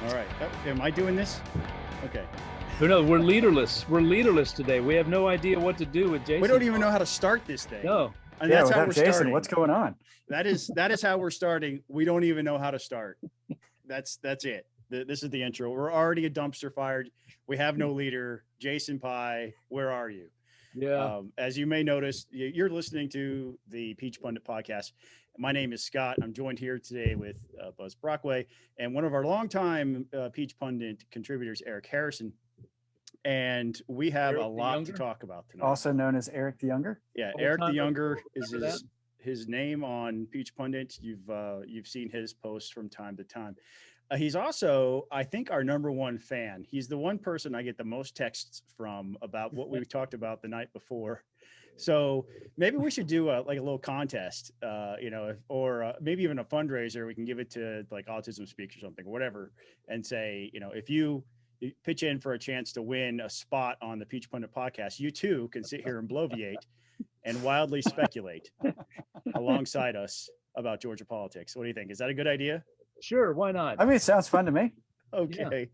All right. Am I doing this? Okay. No, we're leaderless. We're leaderless today. We have no idea what to do with Jason. We don't even know how to start this thing. No. And that's how we're Jason, starting. what's going on? That is how we're starting. We don't even know how to start. That's it. This is the intro. We're already a dumpster fire. We have no leader. Jason Pye, where are you? Yeah. As you may notice, you're listening to the Peach Pundit podcast. My name is Scott. I'm joined here today with Buzz Brockway and one of our longtime Peach Pundit contributors, Eric Harrison. And we have a lot to talk about tonight. Also known as Eric the Younger. Yeah, Eric the Younger is his name on Peach Pundit. You've seen his posts from time to time. He's also, I think, our number one fan. He's the one person I get the most texts from about what we talked about the night before. So maybe we should do a little contest, or maybe even a fundraiser. We can give it to like Autism Speaks or something, whatever, and say, if you pitch in for a chance to win a spot on the Peach Pundit podcast, you too can sit here and bloviate and wildly speculate alongside us about Georgia politics. What do you think? Is that a good idea? Sure, why not? I mean, it sounds fun to me. Okay. Yeah.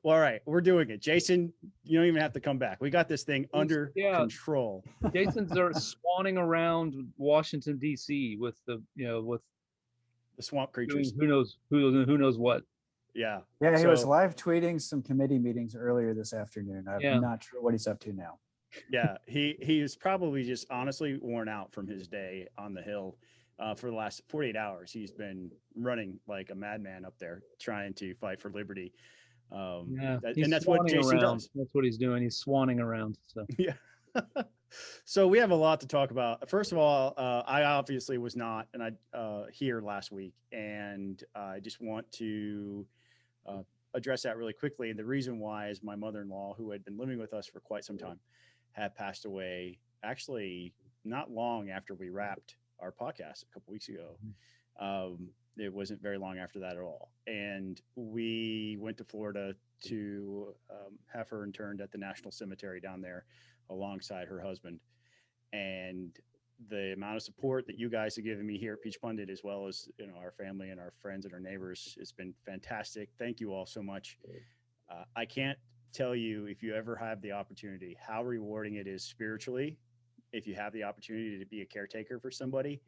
Well, all right, we're doing it. Jason, you don't even have to come back. We got this thing under control. Jason's swanning around Washington D.C. with the swamp creatures. Who knows what? Yeah. Yeah, he was live tweeting some committee meetings earlier this afternoon. I'm not sure what he's up to now. Yeah, he is probably just honestly worn out from his day on the Hill. For the last 48 hours, he's been running like a madman up there, trying to fight for liberty. And that's what Jason does. That's what he's doing. He's swanning around. So yeah. So we have a lot to talk about. First of all, I obviously was not, here last week, and I just want to address that really quickly. And the reason why is my mother-in-law, who had been living with us for quite some time, had passed away. Actually, not long after we wrapped our podcast a couple weeks ago. It wasn't very long after that at all. And we went to Florida to have her interned at the National Cemetery down there alongside her husband. And the amount of support that you guys have given me here at Peach Pundit, as well as our family and our friends and our neighbors, has been fantastic. Thank you all so much. I can't tell you, if you ever have the opportunity, how rewarding it is spiritually if you have the opportunity to be a caretaker for somebody.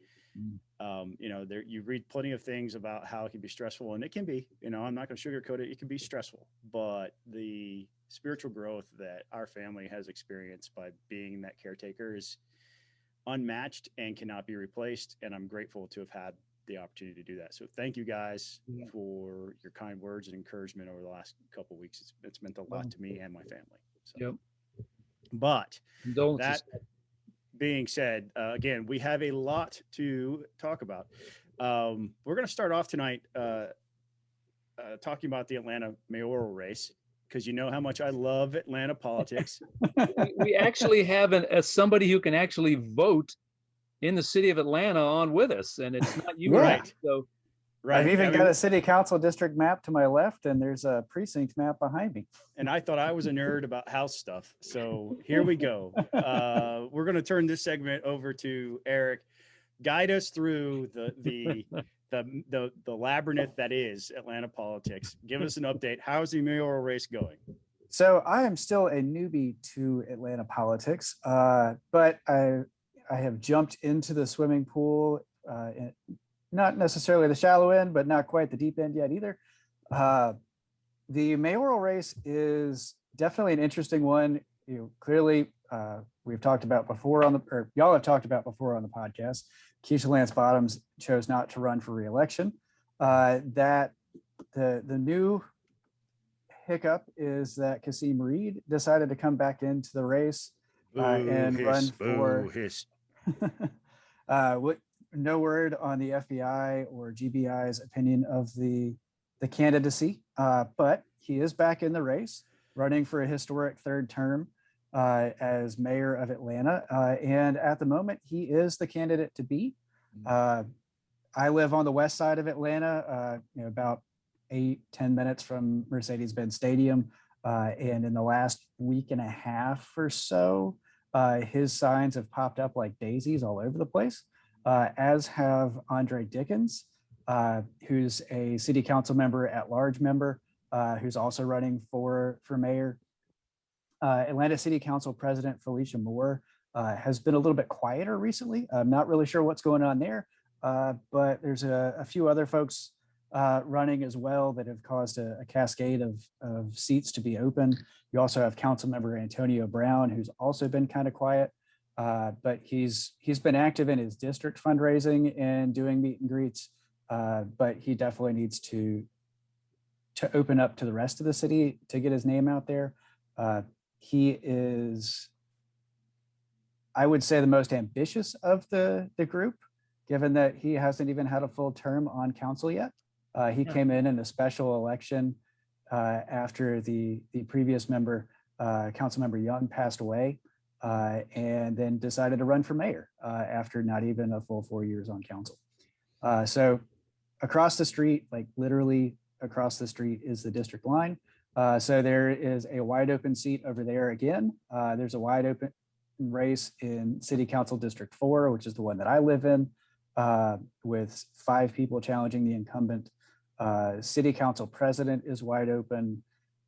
You read plenty of things about how it can be stressful, and it can be, I'm not going to sugarcoat it. It can be stressful, but the spiritual growth that our family has experienced by being that caretaker is unmatched and cannot be replaced. And I'm grateful to have had the opportunity to do that. So thank you guys for your kind words and encouragement over the last couple of weeks. It's meant a lot to me and my family. So. But that being said, again, we have a lot to talk about. We're going to start off tonight talking about the Atlanta mayoral race, because you know how much I love Atlanta politics. We actually have somebody who can actually vote in the city of Atlanta on with us, and it's not you, right? So, right. I've even got a city council district map to my left, and there's a precinct map behind me. And I thought I was a nerd about house stuff. So here we go. We're going to turn this segment over to Eric. Guide us through the labyrinth that is Atlanta politics. Give us an update. How's the mayoral race going? So I am still a newbie to Atlanta politics, but I have jumped into the swimming pool, not necessarily the shallow end, but not quite the deep end yet either. The mayoral race is definitely an interesting one. Clearly, we've talked about before y'all have talked about before on the podcast. Keisha Lance Bottoms chose not to run for re-election. That the new hiccup is that Kasim Reed decided to come back into the race and run for. No word on the FBI or GBI's opinion of the candidacy, but he is back in the race, running for a historic third term as mayor of Atlanta. And at the moment, he is the candidate to beat. I live on the west side of Atlanta, about 8-10 minutes from Mercedes-Benz Stadium. And in the last week and a half or so, his signs have popped up like daisies all over the place, as have Andre Dickens, who's a city council member at large member who's also running for mayor. Atlanta City Council President Felicia Moore has been a little bit quieter recently. I'm not really sure what's going on there, but there's a few other folks running as well that have caused a cascade of seats to be open. You also have Councilmember Antonio Brown, who's also been kind of quiet, but he's been active in his district fundraising and doing meet and greets, but he definitely needs to open up to the rest of the city to get his name out there. He is, I would say, the most ambitious of the group, given that he hasn't even had a full term on council yet. He came in a special election after the previous member, Councilmember Young, passed away, and then decided to run for mayor after not even a full 4 years on council. So across the street, like literally across the street, is the district line. So there is a wide open seat over there again. There's a wide open race in City Council District 4, which is the one that I live in, with 5 people challenging the incumbent. City Council President is wide open.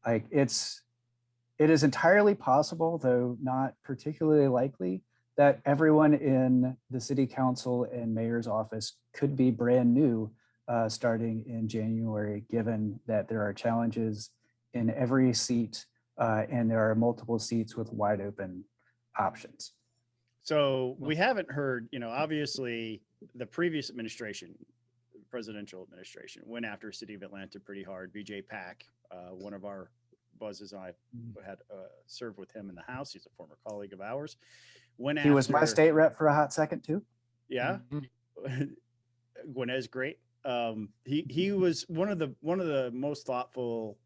Like it is entirely possible, though not particularly likely, that everyone in the City Council and Mayor's office could be brand new starting in January, given that there are challenges in every seat, and there are multiple seats with wide open options. So we haven't heard, obviously the previous administration, presidential administration, went after City of Atlanta pretty hard. BJ Pack, one of our buzzes, I had served with him in the House. He's a former colleague of ours. He was my state rep for a hot second too. Yeah. Gwinnet's great. He was one of the most thoughtful,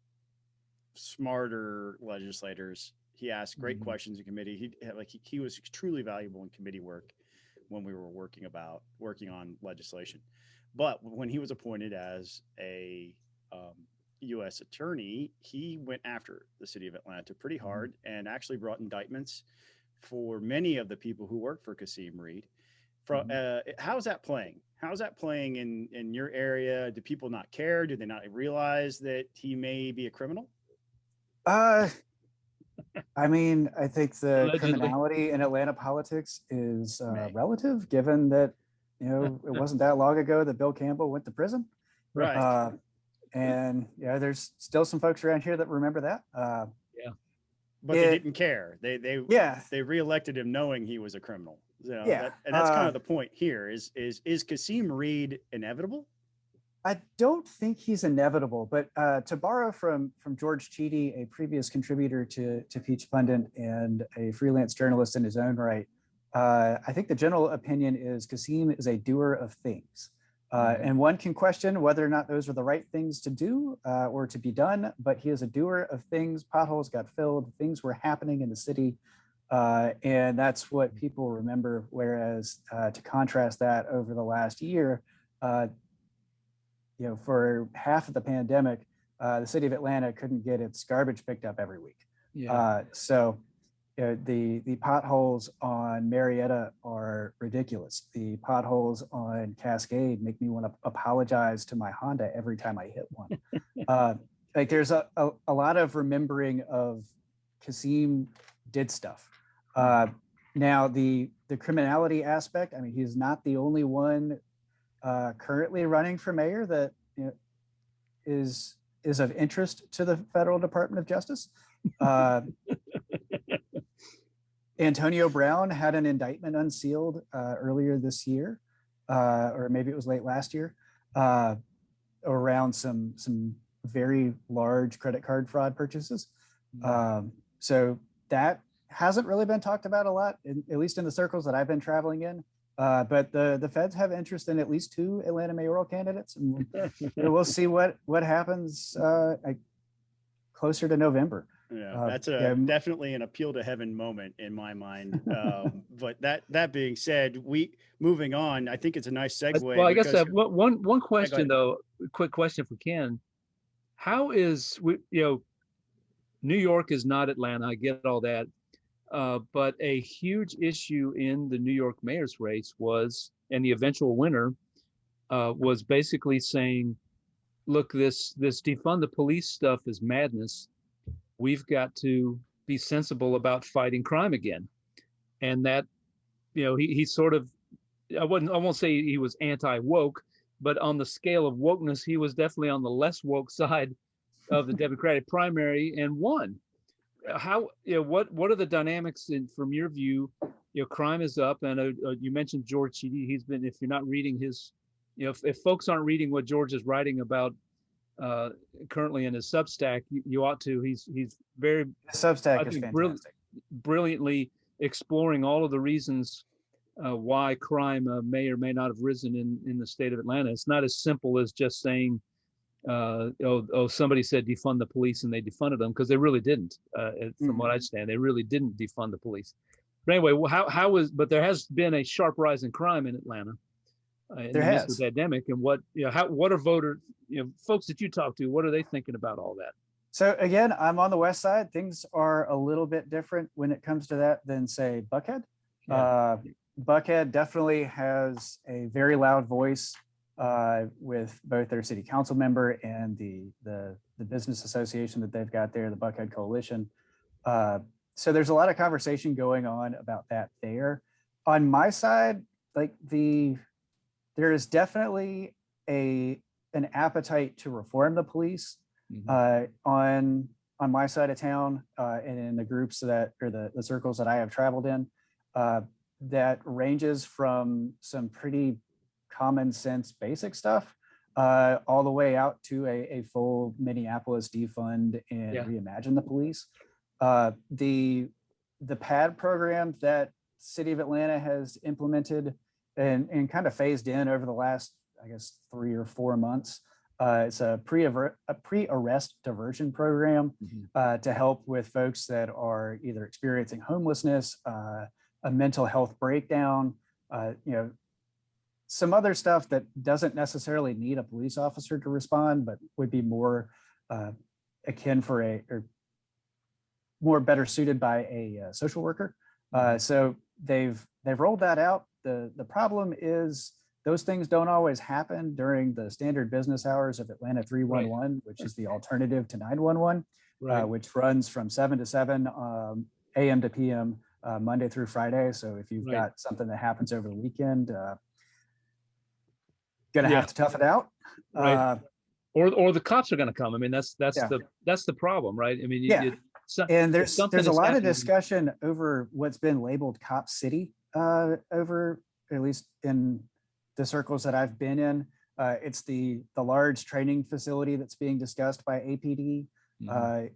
smarter legislators. He asked great questions in committee. He was truly valuable in committee work when we were working on legislation. But when he was appointed as a U.S. attorney, he went after the city of Atlanta pretty hard and actually brought indictments for many of the people who work for Kasim Reed. How's that playing? How's that playing in your area? Do people not care? Do they not realize that he may be a criminal? I mean, I think the Allegedly. criminality in Atlanta politics is relative, given that, it wasn't that long ago that Bill Campbell went to prison. Right. And there's still some folks around here that remember that. But they didn't care. They reelected him knowing he was a criminal. And that's kind of the point here. Is Kasim Reed inevitable? I don't think he's inevitable, but to borrow from George Cheedy, a previous contributor to Peach Pundit and a freelance journalist in his own right, I think the general opinion is Kasim is a doer of things. And one can question whether or not those are the right things to do or to be done, but he is a doer of things. Potholes got filled, things were happening in the city, and that's what people remember. Whereas to contrast that over the last year, for half of the pandemic, the city of Atlanta couldn't get its garbage picked up every week. So the potholes on Marietta are ridiculous. The potholes on Cascade make me want to apologize to my Honda every time I hit one. There's a lot of remembering of Kasim did stuff. Now the criminality aspect, I mean, he's not the only one currently running for mayor that is of interest to the Federal Department of Justice. Antonio Brown had an indictment unsealed earlier this year, or maybe it was late last year, around some very large credit card fraud purchases. So that hasn't really been talked about a lot, at least in the circles that I've been traveling in. But the feds have interest in at least 2 Atlanta mayoral candidates, and we'll see what happens closer to November. That's definitely an appeal to heaven moment in my mind. But that being said, moving on, I think it's a nice segue. Well, I guess one question though, quick question for Ken. How is New York is not Atlanta, I get all that. But a huge issue in the New York mayor's race was, and the eventual winner was basically saying, look, this defund the police stuff is madness. We've got to be sensible about fighting crime again. And that, he sort of, I won't say he was anti-woke, but on the scale of wokeness, he was definitely on the less woke side of the Democratic primary and won. How, what are the dynamics from your view? Crime is up, and you mentioned George Chidi. He's been, if you're not reading his, if folks aren't reading what George is writing about currently in his Substack, you ought to. He's very, The Substack I is think, fantastic. brilliantly exploring all of the reasons why crime may or may not have risen in the state of Atlanta. It's not as simple as just saying, somebody said defund the police and they defunded them, because they really didn't. From what I understand, they really didn't defund the police. But anyway, but there has been a sharp rise in crime in Atlanta in the midst of the pandemic. And what are voters, folks that you talk to, what are they thinking about all that? So again, I'm on the west side. Things are a little bit different when it comes to that than, say, Buckhead. Yeah. Buckhead definitely has a very loud voice with both their city council member and the business association that they've got there, the Buckhead Coalition. So there's a lot of conversation going on about that there. On my side, there is definitely an appetite to reform the police on my side of town, and in the groups or the circles that I have traveled in. That ranges from some pretty common sense basic stuff all the way out to a full Minneapolis defund and reimagine the police. The PAD program that City of Atlanta has implemented and kind of phased in over the last, I guess, 3 or 4 months. It's a pre-arrest diversion program to help with folks that are either experiencing homelessness, a mental health breakdown, some other stuff that doesn't necessarily need a police officer to respond, but would be more akin or more better suited by a social worker. So they've rolled that out. The problem is those things don't always happen during the standard business hours of Atlanta 311, which is the alternative to 911, which runs from 7 to 7 a.m. to p.m. Monday through Friday. So if you've got something that happens over the weekend, gonna have to tough it out. Or the cops are gonna come. I mean, that's the problem, right? I mean, and there's a lot of discussion over what's been labeled Cop City over, at least in the circles that I've been in. It's the large training facility that's being discussed by APD.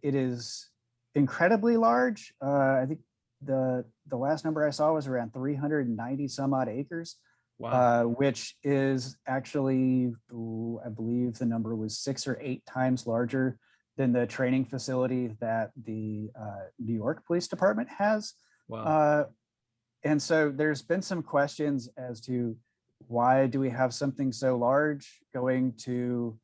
It is incredibly large. I think the last number I saw was around 390 some odd acres. Wow. Which is actually, I believe the number was 6 or 8 times larger than the training facility that the New York Police Department has. Wow. And so there's been some questions as to why do we have something so large going to,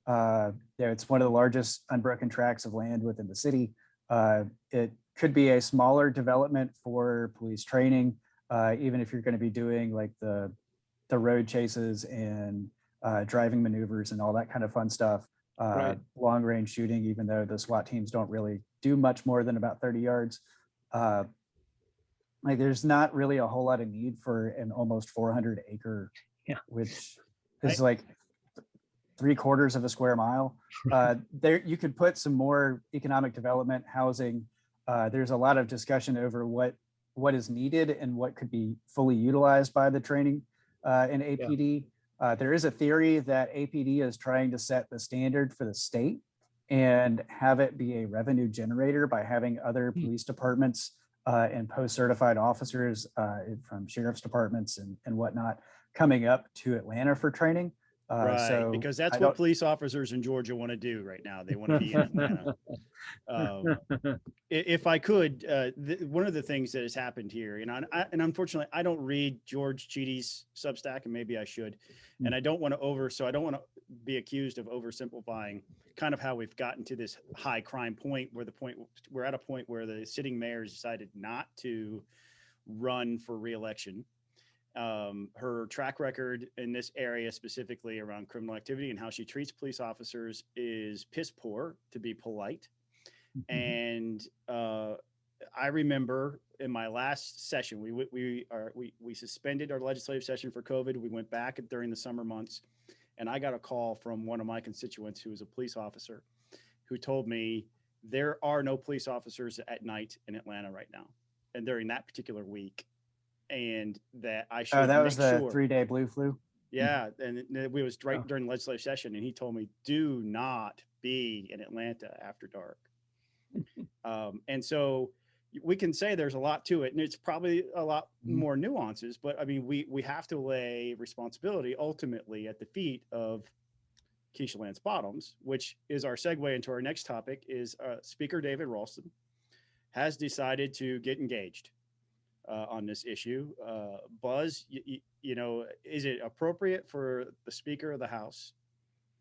it's one of the largest unbroken tracts of land within the city. It could be a smaller development for police training, even if you're going to be doing like the road chases and driving maneuvers and all that kind of fun stuff. Long range shooting, even though the SWAT teams don't really do much more than about 30 yards. Like there's not really a whole lot of need for an almost 400 acre, which is like 3/4 of a square mile. There you could put some more economic development, housing. There's a lot of discussion over what is needed and what could be fully utilized by the training in APD. There is a theory that APD is trying to set the standard for the state and have it be a revenue generator by having other police departments and post-certified officers from sheriff's departments and whatnot coming up to Atlanta for training. So because that's what police officers in Georgia want to do right now. They want to be in Atlanta. If I could, one of the things that has happened here, and unfortunately, I don't read George Chidi's Substack, and maybe I should, and I don't want to be accused of oversimplifying kind of how we've gotten to this high crime point, we're at a point where the sitting mayor has decided not to run for re-election. Her track record in this area, specifically around criminal activity and how she treats police officers, is piss poor, to be polite. And I remember in my last session, we suspended our legislative session for COVID. We went back during the summer months, and I got a call from one of my constituents who was a police officer, who told me there are no police officers at night in Atlanta right now, and during that particular week, and that I should. Oh, that was make the sure. 3-day blue flu. Yeah, and we was right during the legislative session, and he told me, do not be in Atlanta after dark. And so we can say there's a lot to it, and it's probably a lot more nuances, but I mean, we have to lay responsibility ultimately at the feet of Keisha Lance Bottoms, which is our segue into our next topic. Is Speaker David Ralston has decided to get engaged on this issue. Buzz, you know, is it appropriate for the Speaker of the House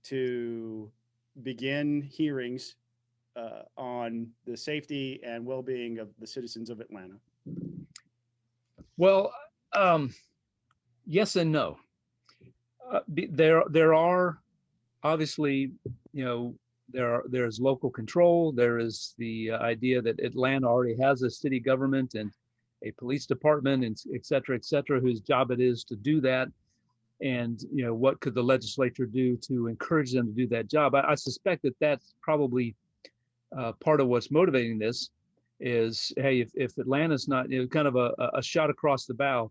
to begin hearings on the safety and well-being of the citizens of Atlanta? Well, yes and no. There are obviously, you know, there's local control. There is the idea that Atlanta already has a city government and a police department, and et cetera, whose job it is to do that. And, you know, what could the legislature do to encourage them to do that job? I suspect that that's probably part of what's motivating this is, hey, if Atlanta's not, you know, kind of a shot across the bow,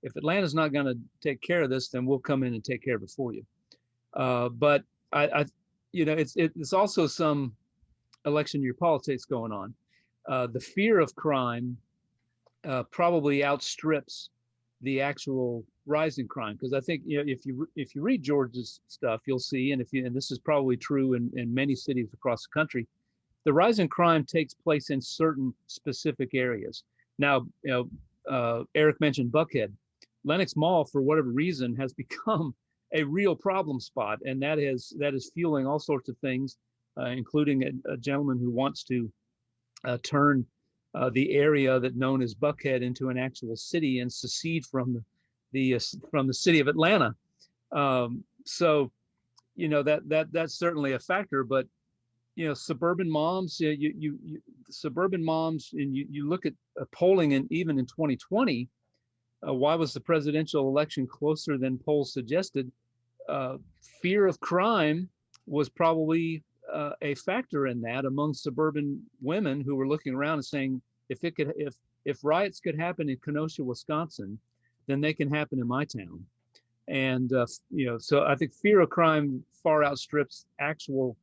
if Atlanta's not going to take care of this, then we'll come in and take care of it for you. But I you know, it's also some election year politics going on. The fear of crime probably outstrips the actual rise in crime, because I think, you know, if you read George's stuff, you'll see, and this is probably true in many cities across the country, the rise in crime takes place in certain specific areas. Now, you know, Eric mentioned Buckhead. Lenox Mall, for whatever reason, has become a real problem spot, and that is fueling all sorts of things, including a gentleman who wants to turn the area that known as Buckhead into an actual city and secede from the city of Atlanta. So, you know, that's certainly a factor. But, you know, suburban moms, suburban moms, and you look at polling, and even in 2020, why was the presidential election closer than polls suggested? Fear of crime was probably a factor in that among suburban women who were looking around and saying, if riots could happen in Kenosha, Wisconsin, then they can happen in my town. And you know, so I think fear of crime far outstrips actual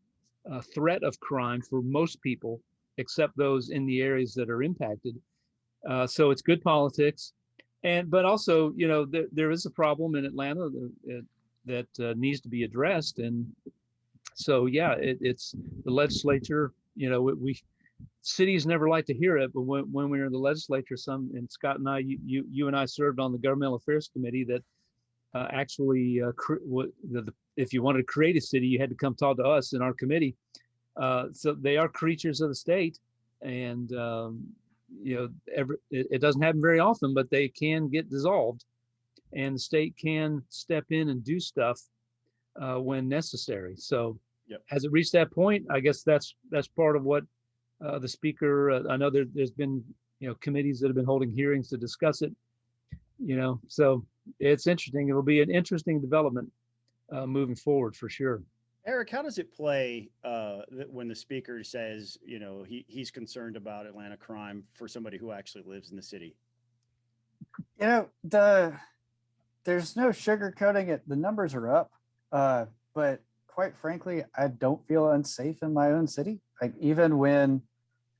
threat of crime for most people, except those in the areas that are impacted. So it's good politics. But also, you know, there is a problem in Atlanta that needs to be addressed. And so, yeah, it's the legislature, you know, cities never like to hear it, but when we were in the legislature, and Scott and I, you and I served on the Governmental Affairs Committee that actually, if you wanted to create a city, you had to come talk to us in our committee. So they are creatures of the state, and you know, it doesn't happen very often, but they can get dissolved, and the state can step in and do stuff when necessary. So, has it reached that point? I guess that's part of what the speaker. I know there's been, you know, committees that have been holding hearings to discuss it. You know, so it's interesting. It'll be an interesting development moving forward for sure. Eric, how does it play when the speaker says, you know, he's concerned about Atlanta crime for somebody who actually lives in the city? You know, there's no sugarcoating it. The numbers are up, but quite frankly, I don't feel unsafe in my own city. Like, even when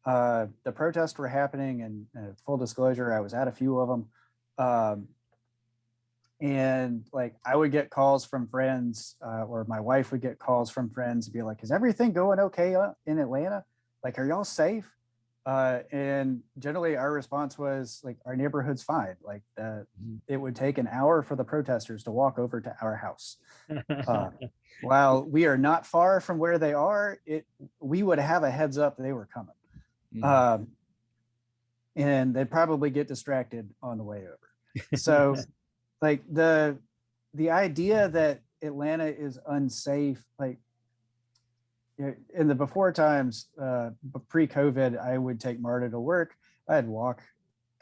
the protests were happening, and full disclosure, I was at a few of them. And like, I would get calls from friends, or my wife would get calls from friends to be like, is everything going okay in Atlanta? Like, are y'all safe? And generally our response was like, our neighborhood's fine. Like, it would take an hour for the protesters to walk over to our house. While we are not far from where they are, we would have a heads up they were coming. And they'd probably get distracted on the way over. So like the idea that Atlanta is unsafe, like in the before times, pre-COVID, I would take Marta to work. I'd walk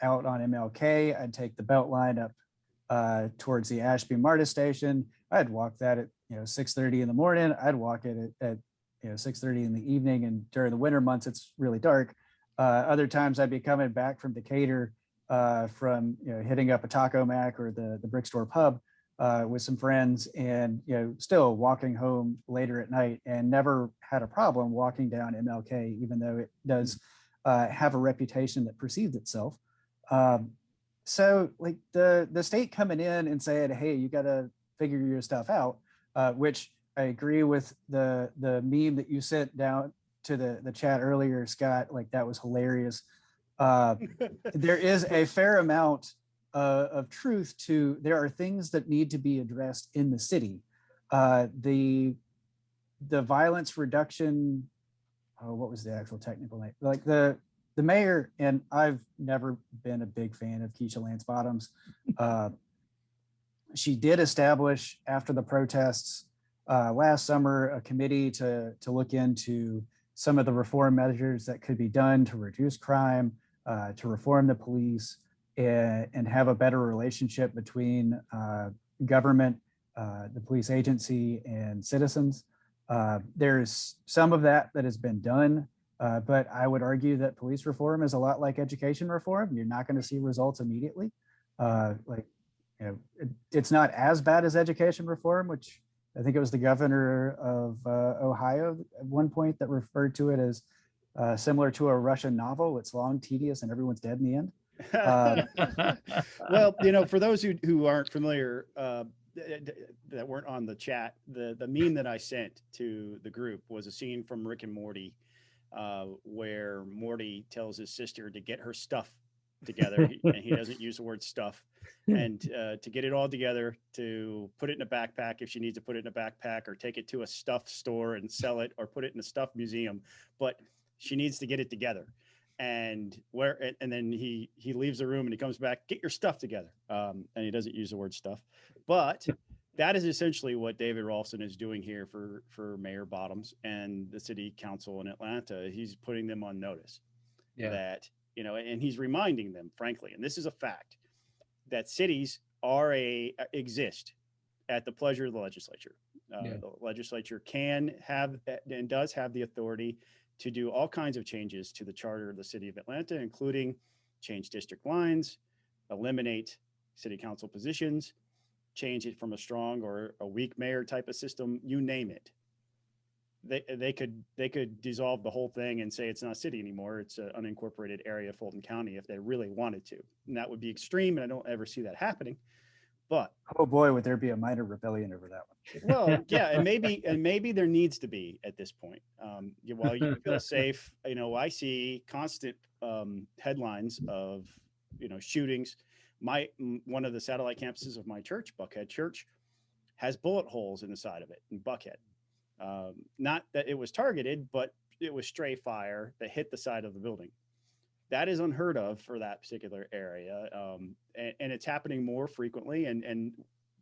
out on MLK. I'd take the Beltline up towards the Ashby Marta station. I'd walk that at 6:30 in the morning. I'd walk it at 6:30 in the evening. And during the winter months, it's really dark. Other times I'd be coming back from Decatur from hitting up a Taco Mac or the Brick Store pub with some friends, and still walking home later at night, and never had a problem walking down MLK, even though it does have a reputation that precedes itself. So like the state coming in and saying, hey, you got to figure your stuff out, which I agree with the meme that you sent down to the chat earlier, Scott, like that was hilarious. There is a fair amount of truth to, there are things that need to be addressed in the city. The violence reduction, what was the actual technical name? Like the mayor, and I've never been a big fan of Keisha Lance Bottoms. She did establish after the protests last summer a committee to look into some of the reform measures that could be done to reduce crime, to reform the police, and have a better relationship between government, the police agency, and citizens. There's some of that has been done, but I would argue that police reform is a lot like education reform. You're not going to see results immediately. It's not as bad as education reform, which I think it was the governor of Ohio at one point that referred to it as similar to a Russian novel. It's long, tedious, and everyone's dead in the end. Well, for those who aren't familiar, that weren't on the chat, the meme that I sent to the group was a scene from Rick and Morty, where Morty tells his sister to get her stuff together, and he doesn't use the word stuff, and to get it all together, to put it in a backpack if she needs to put it in a backpack, or take it to a stuff store and sell it, or put it in a stuff museum, but she needs to get it together. And then he leaves the room and he comes back, get your stuff together. And he doesn't use the word stuff, but that is essentially what David Ralston is doing here for Mayor Bottoms and the city council in Atlanta. He's putting them on notice that, and he's reminding them, frankly, and this is a fact, that cities exist at the pleasure of the legislature. The legislature can have and does have the authority to do all kinds of changes to the charter of the city of Atlanta, including change district lines, eliminate city council positions, change it from a strong or a weak mayor type of system, you name it. They could dissolve the whole thing and say it's not a city anymore. It's an unincorporated area of Fulton County if they really wanted to. And that would be extreme, and I don't ever see that happening. But oh boy, would there be a minor rebellion over that one. Well, yeah, and maybe there needs to be at this point. While you feel safe, I see constant headlines of shootings. One of the satellite campuses of my church, Buckhead Church, has bullet holes in the side of it in Buckhead. Not that it was targeted, but it was stray fire that hit the side of the building. That is unheard of for that particular area, and it's happening more frequently, and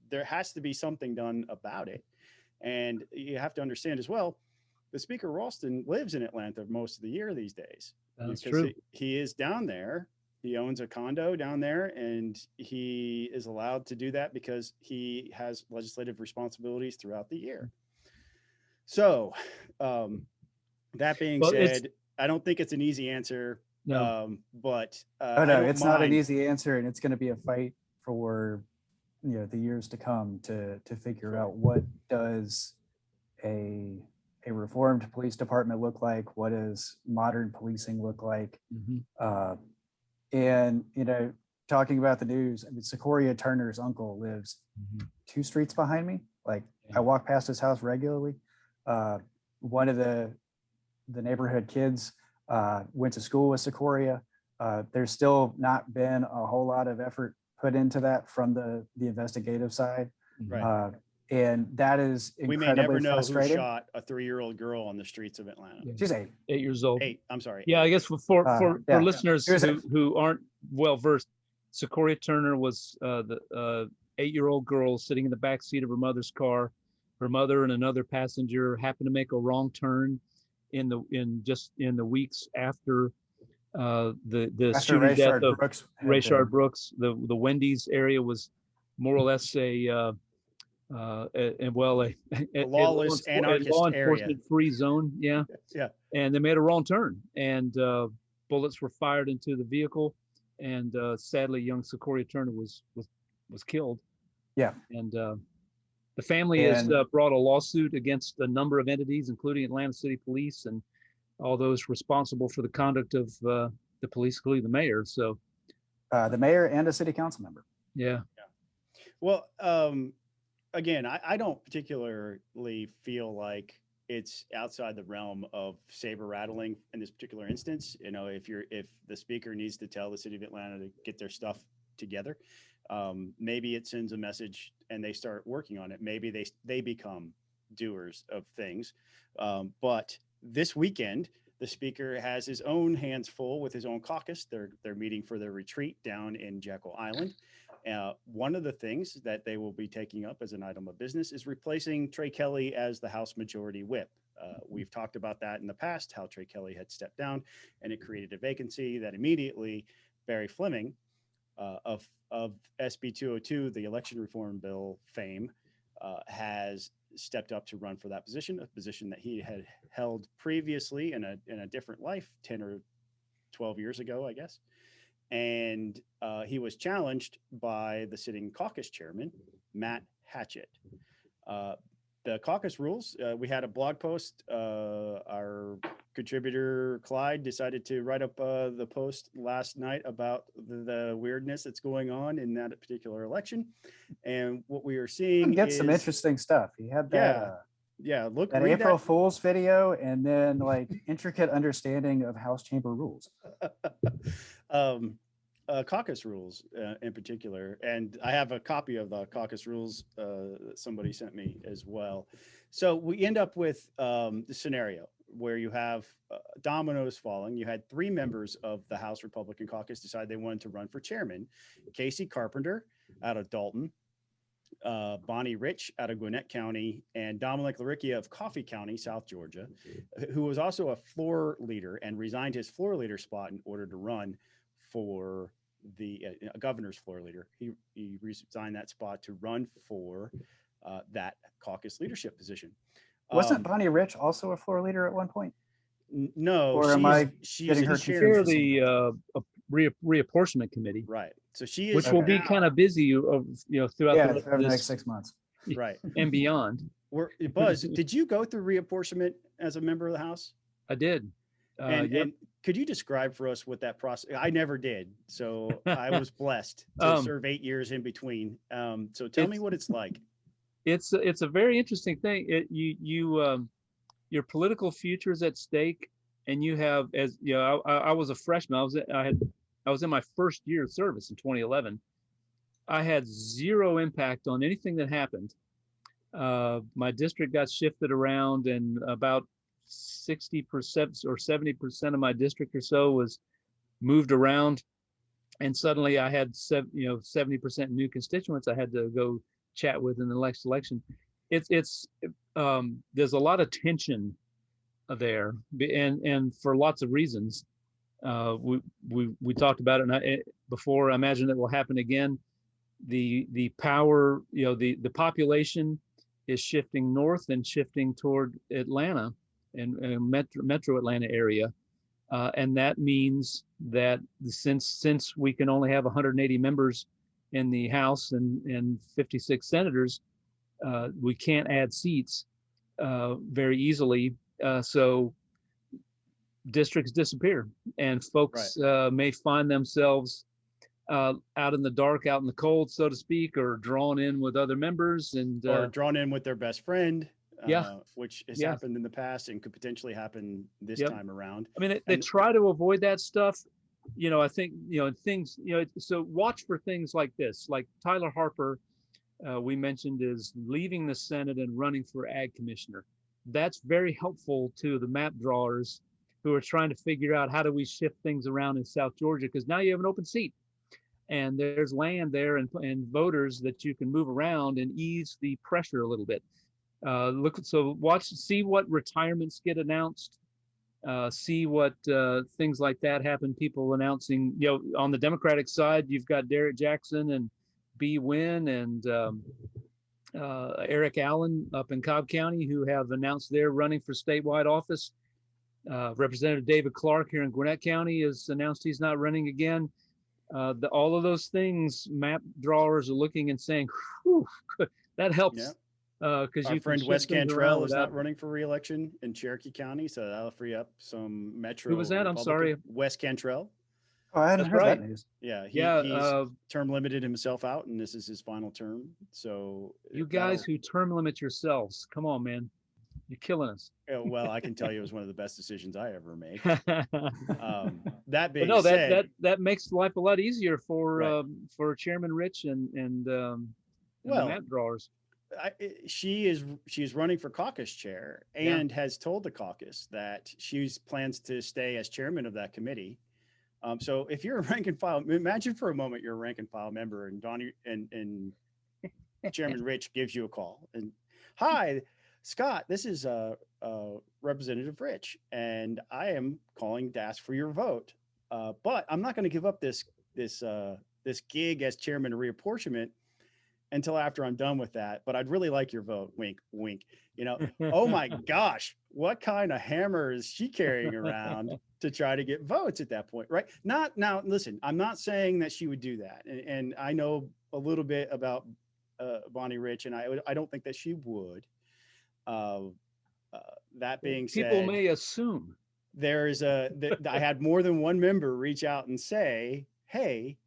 there has to be something done about it. And you have to understand as well, the Speaker Ralston lives in Atlanta most of the year these days. That's true. He is down there. He owns a condo down there, and he is allowed to do that because he has legislative responsibilities throughout the year. So that being said, I don't think it's an easy answer. No. But no, it's not an easy answer, and it's going to be a fight for the years to come to figure out what does a reformed police department look like, what does modern policing look like. And talking about the news, I mean, Sequoia Turner's uncle lives 2 streets behind me. Like I walk past his house regularly. One of the neighborhood kids went to school with Sequoia. There's still not been a whole lot of effort put into that from the investigative side. Right. And that is incredibly we may never know frustrating. who shot a 3-year-old girl on the streets of Atlanta. She's 8 years old. 8, I'm sorry. Yeah, I guess for listeners who aren't well versed, Sequoia Turner was the 8-year-old girl sitting in the back seat of her mother's car. Her mother and another passenger happened to make a wrong turn in the weeks after the After shooting death Rayshard of Brooks had Rayshard been- Brooks. The Wendy's area was more or less a lawless anarchist law area. enforcement free zone. Yeah. Yeah. And they made a wrong turn, and bullets were fired into the vehicle, and sadly, young Sequoia Turner was killed. Yeah. And the family has And- brought a lawsuit against a number of entities, including Atlanta City Police and all those responsible for the conduct of the police, including the mayor. So the mayor and a city council member. yeah. Well, again, I don't particularly feel like it's outside the realm of saber rattling in this particular instance. You know, if the speaker needs to tell the city of Atlanta to get their stuff together, maybe it sends a message and they start working on it. Maybe they become doers of things. But this weekend, the speaker has his own hands full with his own caucus. They're meeting for their retreat down in Jekyll Island. One of the things that they will be taking up as an item of business is replacing Trey Kelly as the House Majority Whip. We've talked about that in the past, how Trey Kelly had stepped down and it created a vacancy that immediately Barry Fleming of SB 202, the election reform bill fame, has stepped up to run for that position, a position that he had held previously in a different life 10 or 12 years ago, I guess. And he was challenged by the sitting caucus chairman, Matt Hatchett. The caucus rules, we had a blog post. Our contributor, Clyde, decided to write up the post last night about the weirdness that's going on in that particular election. And what we are seeing Get is some interesting stuff. He had that, look, that April Fool's video, and then like intricate understanding of House chamber rules. Caucus rules in particular. And I have a copy of the caucus rules that somebody sent me as well. So we end up with the scenario where you have dominoes falling. You had 3 members of the House Republican caucus decide they wanted to run for chairman: Casey Carpenter out of Dalton, Bonnie Rich out of Gwinnett County, and Dominic Laricchia of Coffee County, South Georgia, who was also a floor leader and resigned his floor leader spot in order to run for the governor's floor leader. He resigned that spot to run for that caucus leadership position. Wasn't Bonnie Rich also a floor leader at one point? No, Or am I she's getting her the chair. confused? The reapportionment committee, Right. So she is, which will be now- kind of busy, throughout Yeah, the, over the next this 6 months. right. and beyond. Buzz, did you go through reapportionment as a member of the House? I did. And, Yep. and could you describe for us what that process? I never did, so I was blessed to serve 8 years in between. So tell me what it's like. It's a very interesting thing. Your political future is at stake, and you have, as you know, I was a freshman. I was in my first year of service in 2011. I had zero impact on anything that happened. My district got shifted around, and about 60% or 70% of my district or so was moved around. And suddenly I had 70% new constituents I had to go chat with in the next election. There's a lot of tension there, and for lots of reasons. We talked about it before. I imagine it will happen again. The power, the population is shifting north and shifting toward Atlanta and metro Atlanta area. And that means that since we can only have 180 members in the House and 56 senators, we can't add seats very easily. So districts disappear, and folks may find themselves out in the dark, out in the cold, so to speak, or drawn in with other members, or drawn in with their best friend. Yeah. Which has happened in the past and could potentially happen this time around. I mean, they try to avoid that stuff. I think, things, so watch for things like this, like Tyler Harper, we mentioned, is leaving the Senate and running for Ag Commissioner. That's very helpful to the map drawers who are trying to figure out how do we shift things around in South Georgia, because now you have an open seat. and there's land there and voters that you can move around and ease the pressure a little bit. See what retirements get announced. See what things like that happen. People announcing, on the Democratic side, you've got Derek Jackson and B. Wynn and Eric Allen up in Cobb County who have announced they're running for statewide office. Representative David Clark here in Gwinnett County has announced he's not running again. All of those things, map drawers are looking and saying, whew, that helps. Yeah. Because our you friend can Wes shift things Cantrell around is not running for re-election in Cherokee County, so that'll free up some metro. Who was that? I'm sorry. Wes Cantrell. Oh, I hadn't heard that news. Yeah, Yeah, he's term limited himself out, and this is his final term. So you guys who term limit yourselves, come on, man, you're killing us. Well, I can tell you it was one of the best decisions I ever made. That That being said, that makes life a lot easier for Right. Chairman Rich and the map drawers. she is running for caucus chair and has told the caucus that she plans to stay as chairman of that committee. So if you're a rank and file, imagine for a moment you're a rank and file member, and Donnie and Chairman Rich gives you a call and, hi, Scott, this is Representative Rich, and I am calling to ask for your vote. But I'm not going to give up this gig as chairman of reapportionment until after I'm done with that. But I'd really like your vote. Wink, wink. Oh my gosh, what kind of hammer is she carrying around to try to get votes at that point, right? Not now. Listen, I'm not saying that she would do that, and I know a little bit about Bonnie Rich, and I don't think that she would. That being said, people may assume I had more than one member reach out and say, hey,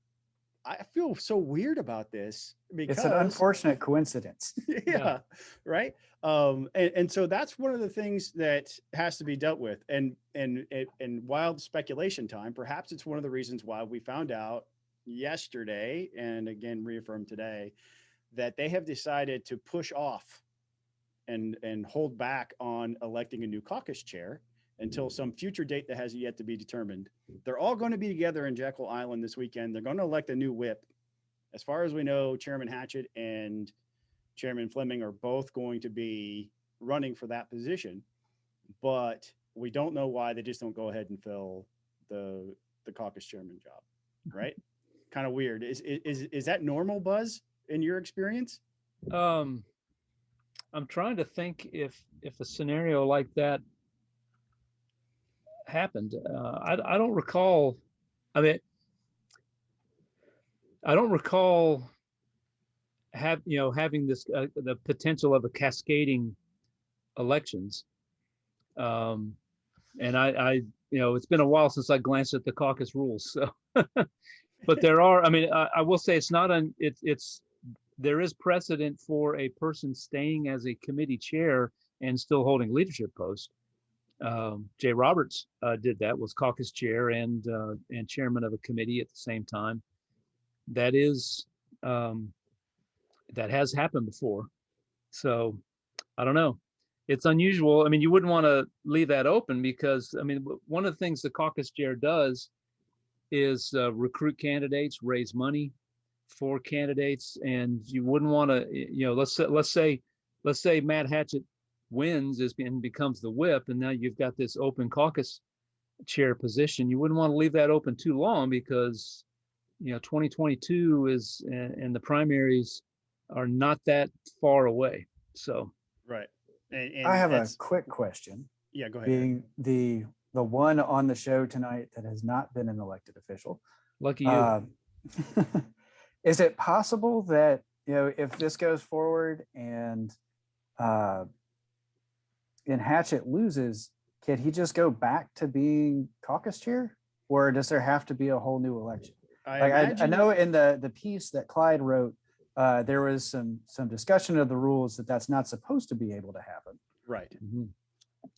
I feel so weird about this because it's an unfortunate coincidence. Yeah. Right. And so that's one of the things that has to be dealt with. And wild speculation time, perhaps it's one of the reasons why we found out yesterday and again reaffirmed today that they have decided to push off and hold back on electing a new caucus chair until some future date that has yet to be determined. They're all going to be together in Jekyll Island this weekend. They're going to elect a new whip. As far as we know, Chairman Hatchett and Chairman Fleming are both going to be running for that position, but we don't know why they just don't go ahead and fill the caucus chairman job, right? Kind of weird. Is that normal, Buzz, in your experience? I'm trying to think if a scenario like that happened. I don't recall. I mean, I don't recall having this the potential of a cascading elections. And I it's been a while since I glanced at the caucus rules. So, but there are. I mean, I will say it's not there is precedent for a person staying as a committee chair and still holding leadership post. Jay Roberts did that, was caucus chair and chairman of a committee at the same time. That has happened before. So I don't know. It's unusual. I mean, you wouldn't want to leave that open because, I mean, one of the things the caucus chair does is recruit candidates, raise money for candidates, and you wouldn't want to, let's say Matt Hatchett wins and becomes the whip, and now you've got this open caucus chair position. You wouldn't want to leave that open too long because 2022 is, and the primaries are not that far away. So right. And I have a quick question. Yeah, go ahead. Being the one on the show tonight that has not been an elected official. Lucky you. Is it possible that, if this goes forward and Hatchett loses, can he just go back to being caucus chair, or does there have to be a whole new election? I know in the piece that Clyde wrote, there was some discussion of the rules that's not supposed to be able to happen. Right. Mm-hmm.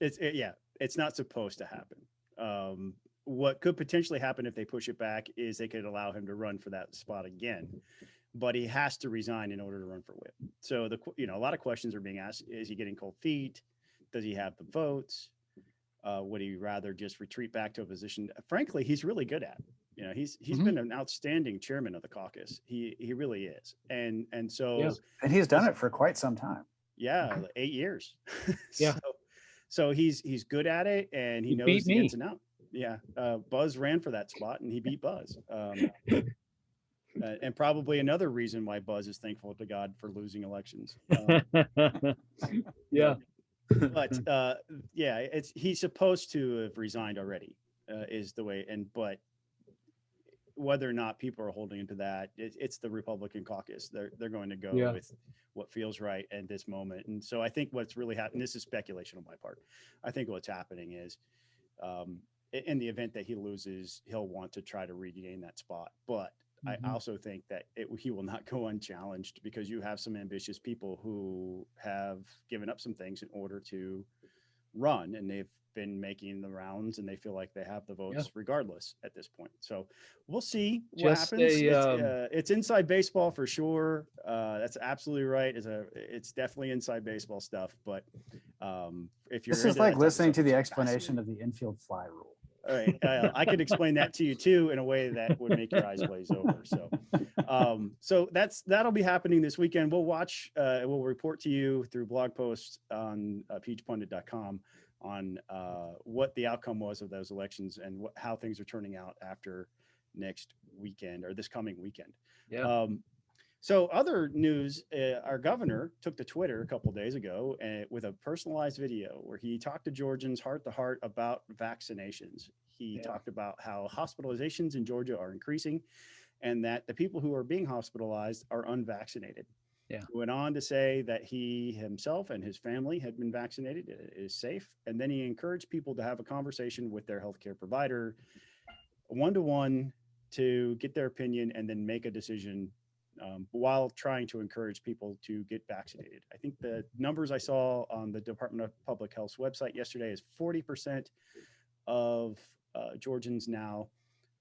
It's not supposed to happen. What could potentially happen if they push it back is they could allow him to run for that spot again, but he has to resign in order to run for whip. So a lot of questions are being asked. Is he getting cold feet? Does he have the votes? Would he rather just retreat back to a position, frankly, he's really good at? He's Mhm. been an outstanding chairman of the caucus. He really is. And so Yeah. And he's done it for quite some time. yeah, 8 years. Yeah. So he's good at it, and he He knows beat the me. ins and outs. Yeah. Buzz ran for that spot and he beat Buzz. And probably another reason why Buzz is thankful to God for losing elections. Yeah. But yeah, he's supposed to have resigned already, is the way. But whether or not people are holding into that, it's the Republican caucus. They're going to go Yeah. with what feels right at this moment. And so I think what's really happening, this is speculation on my part, I think what's happening is in the event that he loses, he'll want to try to regain that spot. But I also think that he will not go unchallenged, because you have some ambitious people who have given up some things in order to run, and they've been making the rounds, and they feel like they have the votes regardless at this point. So we'll see what Just happens. a, It's inside baseball for sure. That's absolutely right. It's definitely inside baseball stuff. But if you're This is into like that type of listening to stuff, the it's explanation of the infield fly rule. all right. I could explain that to you too in a way that would make your eyes glaze over. So that'll be happening this weekend. We'll watch. We'll report to you through blog posts on peachpundit.com on what the outcome was of those elections and how things are turning out after next weekend, or this coming weekend. yeah. So other news, our governor took to Twitter a couple of days ago with a personalized video where he talked to Georgians heart to heart about vaccinations. He talked about how hospitalizations in Georgia are increasing, and that the people who are being hospitalized are unvaccinated. Yeah. He went on to say that he himself and his family had been vaccinated, it is safe. And then he encouraged people to have a conversation with their healthcare provider, one-to-one, to get their opinion and then make a decision, while trying to encourage people to get vaccinated. I think the numbers I saw on the Department of Public Health's website yesterday is 40% of Georgians now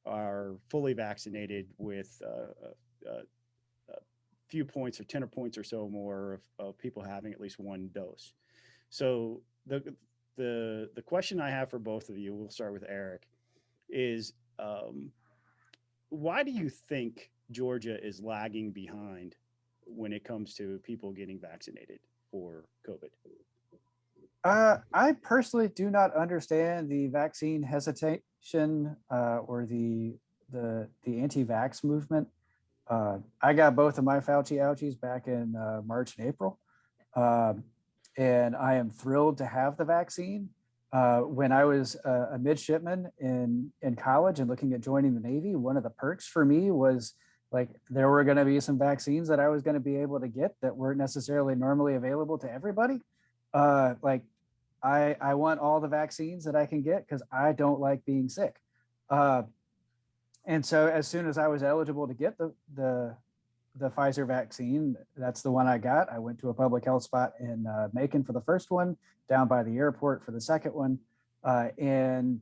are fully vaccinated with a few points, or 10 points or so more of people having at least one dose. So the question I have for both of you, we'll start with Eric, is why do you think Georgia is lagging behind when it comes to people getting vaccinated for COVID? I personally do not understand the vaccine hesitation or the anti-vax movement. I got both of my Fauci ouchies back in March and April, and I am thrilled to have the vaccine. When I was a midshipman in college and looking at joining the Navy, one of the perks for me was like there were going to be some vaccines that I was going to be able to get that weren't necessarily normally available to everybody. Like I want all the vaccines that I can get because I don't like being sick. And so as soon as I was eligible to get the Pfizer vaccine, that's the one I got. I went to a public health spot in Macon for the first one, down by the airport for the second one. And,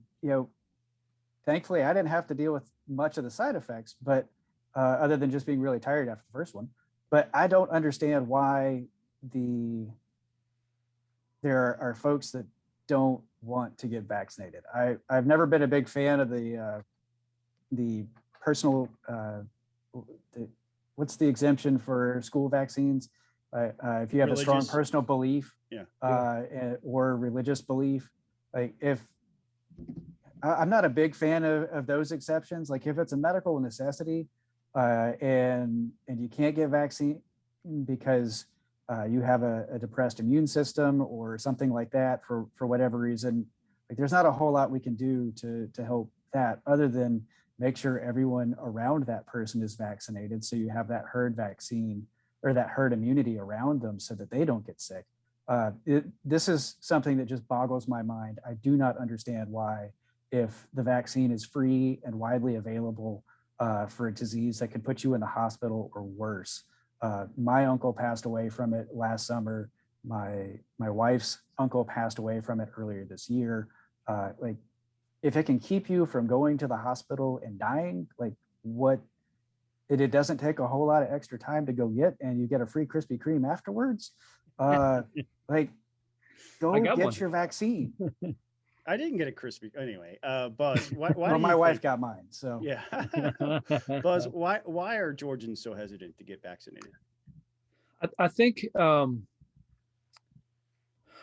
thankfully I didn't have to deal with much of the side effects, but other than just being really tired after the first one. But I don't understand why there are folks that don't want to get vaccinated. I've never been a big fan of the personal, what's the exemption for school vaccines? If you have a strong personal belief or religious belief, like I'm not a big fan of those exceptions. Like if it's a medical necessity and you can't get vaccine because you have a depressed immune system or something like that for whatever reason, like there's not a whole lot we can do to help that other than make sure everyone around that person is vaccinated. So you have that herd vaccine or that herd immunity around them so that they don't get sick. This is something that just boggles my mind. I do not understand why, if the vaccine is free and widely available for a disease that could put you in the hospital or worse. My uncle passed away from it last summer. My wife's uncle passed away from it earlier this year. Like, if it can keep you from going to the hospital and dying, like it doesn't take a whole lot of extra time to go get, and you get a free Krispy Kreme afterwards. Like, go get your vaccine. I didn't get a crispy anyway. Buzz, why Well, do my you wife think? got mine. So Yeah, Buzz, why are Georgians so hesitant to get vaccinated? I think,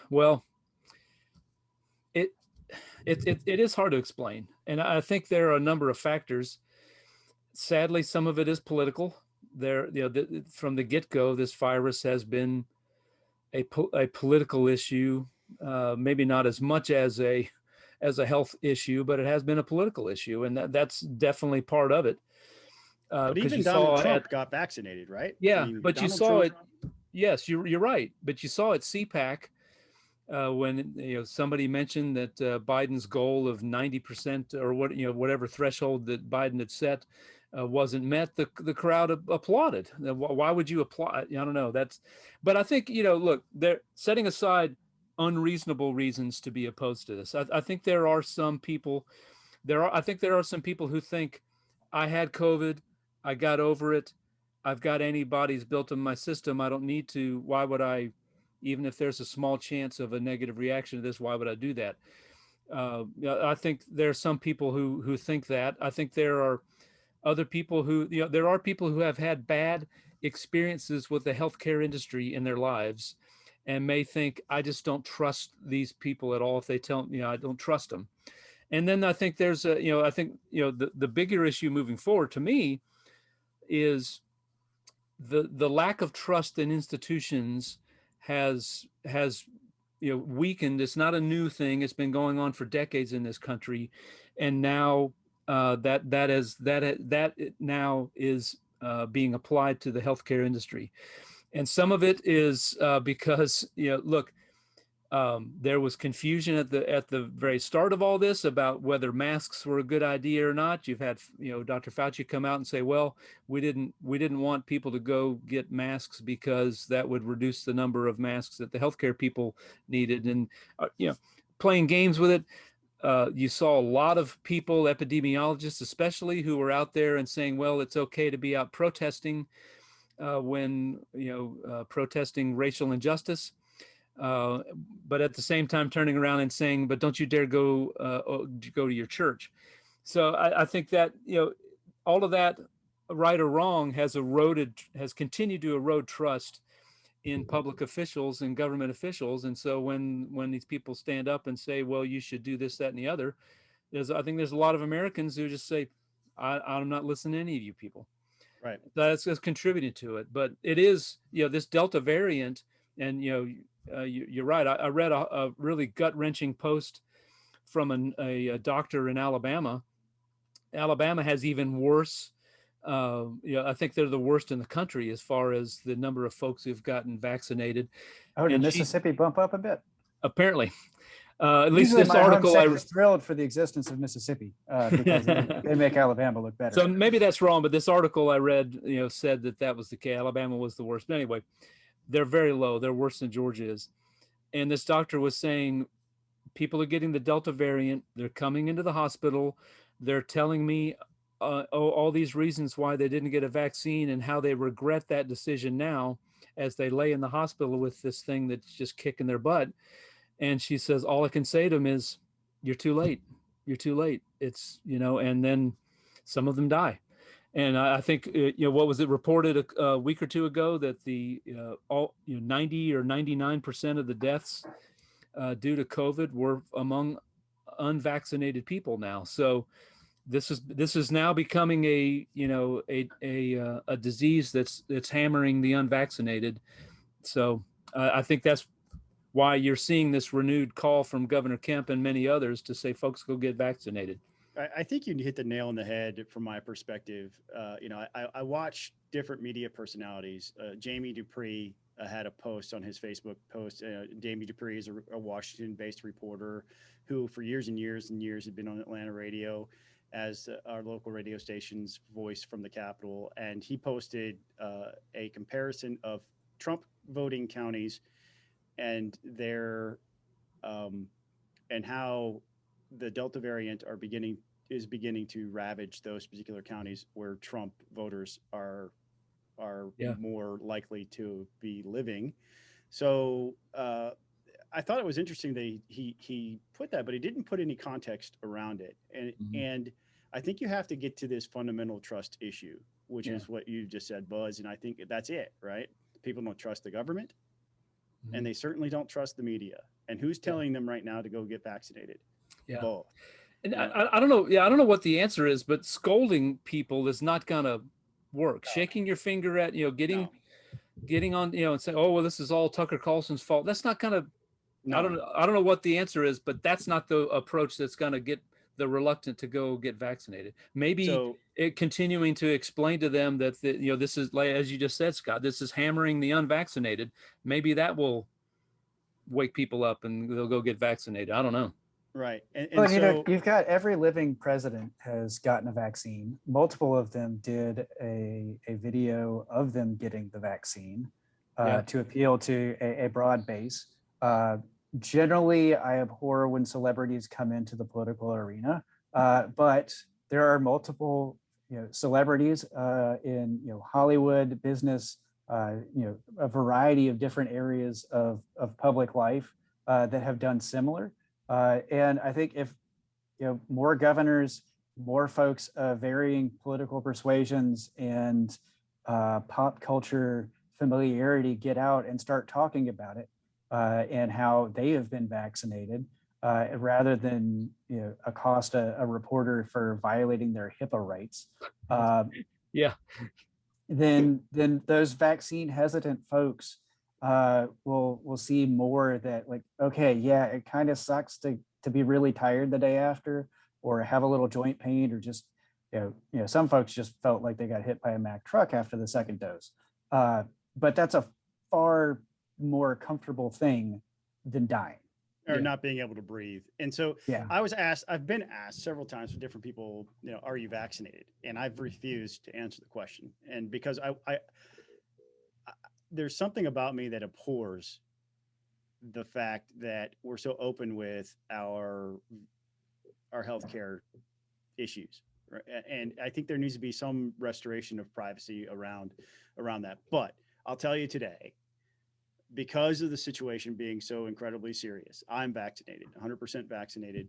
well, it, it is hard to explain. And I think there are a number of factors. Sadly, some of it is political. From the get-go, this virus has been a political issue, maybe not as much as a health issue, but it has been a political issue, and that's definitely part of it. But Because even you Donald saw Trump got vaccinated, right? I yeah, mean, but you Donald saw Trump. it. Yes, you're right. But you saw at CPAC when somebody mentioned that Biden's goal of 90% or whatever threshold that Biden had set wasn't met. The crowd applauded. Why would you applaud? I don't know. But I think look, they're setting aside unreasonable reasons to be opposed to this. I think there are some people. I think there are some people who think I had COVID, I got over it, I've got antibodies built in my system. I don't need to. Why would I? Even if there's a small chance of a negative reaction to this, why would I do that? I think there are some people who think that. I think there are other people who, there are people who have had bad experiences with the healthcare industry in their lives and may think, I just don't trust these people at all. If they tell me, I don't trust them. And then I think there's the bigger issue moving forward to me is the lack of trust in institutions has weakened. It's not a new thing. It's been going on for decades in this country, and now that now is being applied to the healthcare industry, and some of it is because look, there was confusion at the very start of all this about whether masks were a good idea or not. You've had Dr. Fauci come out and say, well, we didn't want people to go get masks because that would reduce the number of masks that the healthcare people needed, and playing games with it. You saw a lot of people, epidemiologists especially, who were out there and saying, well, it's okay to be out protesting when protesting racial injustice. But at the same time turning around and saying, but don't you dare go to your church. So I think that all of that, right or wrong, has continued to erode trust in public officials and government officials. And so when these people stand up and say, well, you should do this, that, and the other, I think there's a lot of Americans who just say, I'm not listening to any of you people. Right. That's contributed to it. But it is, this Delta variant, and you're right. I read a really gut-wrenching post from a doctor in Alabama. Alabama has even worse. I think they're the worst in the country as far as the number of folks who've gotten vaccinated. Oh, did And Mississippi bump up a bit? Apparently, at least Usually this my article home state is thrilled for the existence of Mississippi because they make Alabama look better. So maybe that's wrong, but this article I read, said that was the case. Alabama was the worst. But anyway, they're very low. They're worse than Georgia is. And this doctor was saying, people are getting the Delta variant. They're coming into the hospital. They're telling me all these reasons why they didn't get a vaccine and how they regret that decision now as they lay in the hospital with this thing that's just kicking their butt. And she says, all I can say to them is, you're too late. You're too late. It's, and then some of them die. And I think, what was it reported a week or two ago that the 90 or 99% of the deaths due to COVID were among unvaccinated people now. So this is now becoming a disease that's hammering the unvaccinated. So I think that's why you're seeing this renewed call from Governor Kemp and many others to say, folks, go get vaccinated. I think you hit the nail on the head from my perspective. I watch different media personalities. Jamie Dupree had a post on his Facebook post. Jamie Dupree is a Washington-based reporter who for years and years and years had been on Atlanta radio as our local radio station's voice from the Capitol. And he posted a comparison of Trump voting counties and their and how the Delta variant is beginning to ravage those particular counties where Trump voters are more likely to be living. So I thought it was interesting that he put that, but he didn't put any context around it. And I think you have to get to this fundamental trust issue, which is what you just said, Buzz. And I think that's it, right? People don't trust the government, and they certainly don't trust the media. And who's telling them right now to go get vaccinated? Yeah. Both. And I don't know. Yeah, I don't know what the answer is, but scolding people is not gonna work. No. Shaking your finger at, getting on, and say, oh, well, this is all Tucker Carlson's fault. That's not gonna. No. I don't know what the answer is, but that's not the approach that's gonna get the reluctant to go get vaccinated. Maybe continuing to explain to them that this is, like as you just said, Scott, this is hammering the unvaccinated. Maybe that will wake people up and they'll go get vaccinated. I don't know. Right. And well, so, you've got every living president has gotten a vaccine. Multiple of them did a video of them getting the vaccine to appeal to a broad base. Generally, I abhor when celebrities come into the political arena, but there are multiple celebrities in Hollywood, business, a variety of different areas of public life that have done similar. And I think if more governors, more folks of varying political persuasions and pop culture familiarity get out and start talking about it and how they have been vaccinated, rather than accost a reporter for violating their HIPAA rights. Then those vaccine hesitant folks we'll see more that, like, okay, yeah, it kind of sucks to be really tired the day after, or have a little joint pain, or just some folks just felt like they got hit by a Mack truck after the second dose. But that's a far more comfortable thing than dying or not being able to breathe. And so I've been asked several times from different people, are you vaccinated? And I've refused to answer the question. And because I there's something about me that abhors the fact that we're so open with our healthcare issues, right? And I think there needs to be some restoration of privacy around that. But I'll tell you today, because of the situation being so incredibly serious, I'm vaccinated, 100% vaccinated.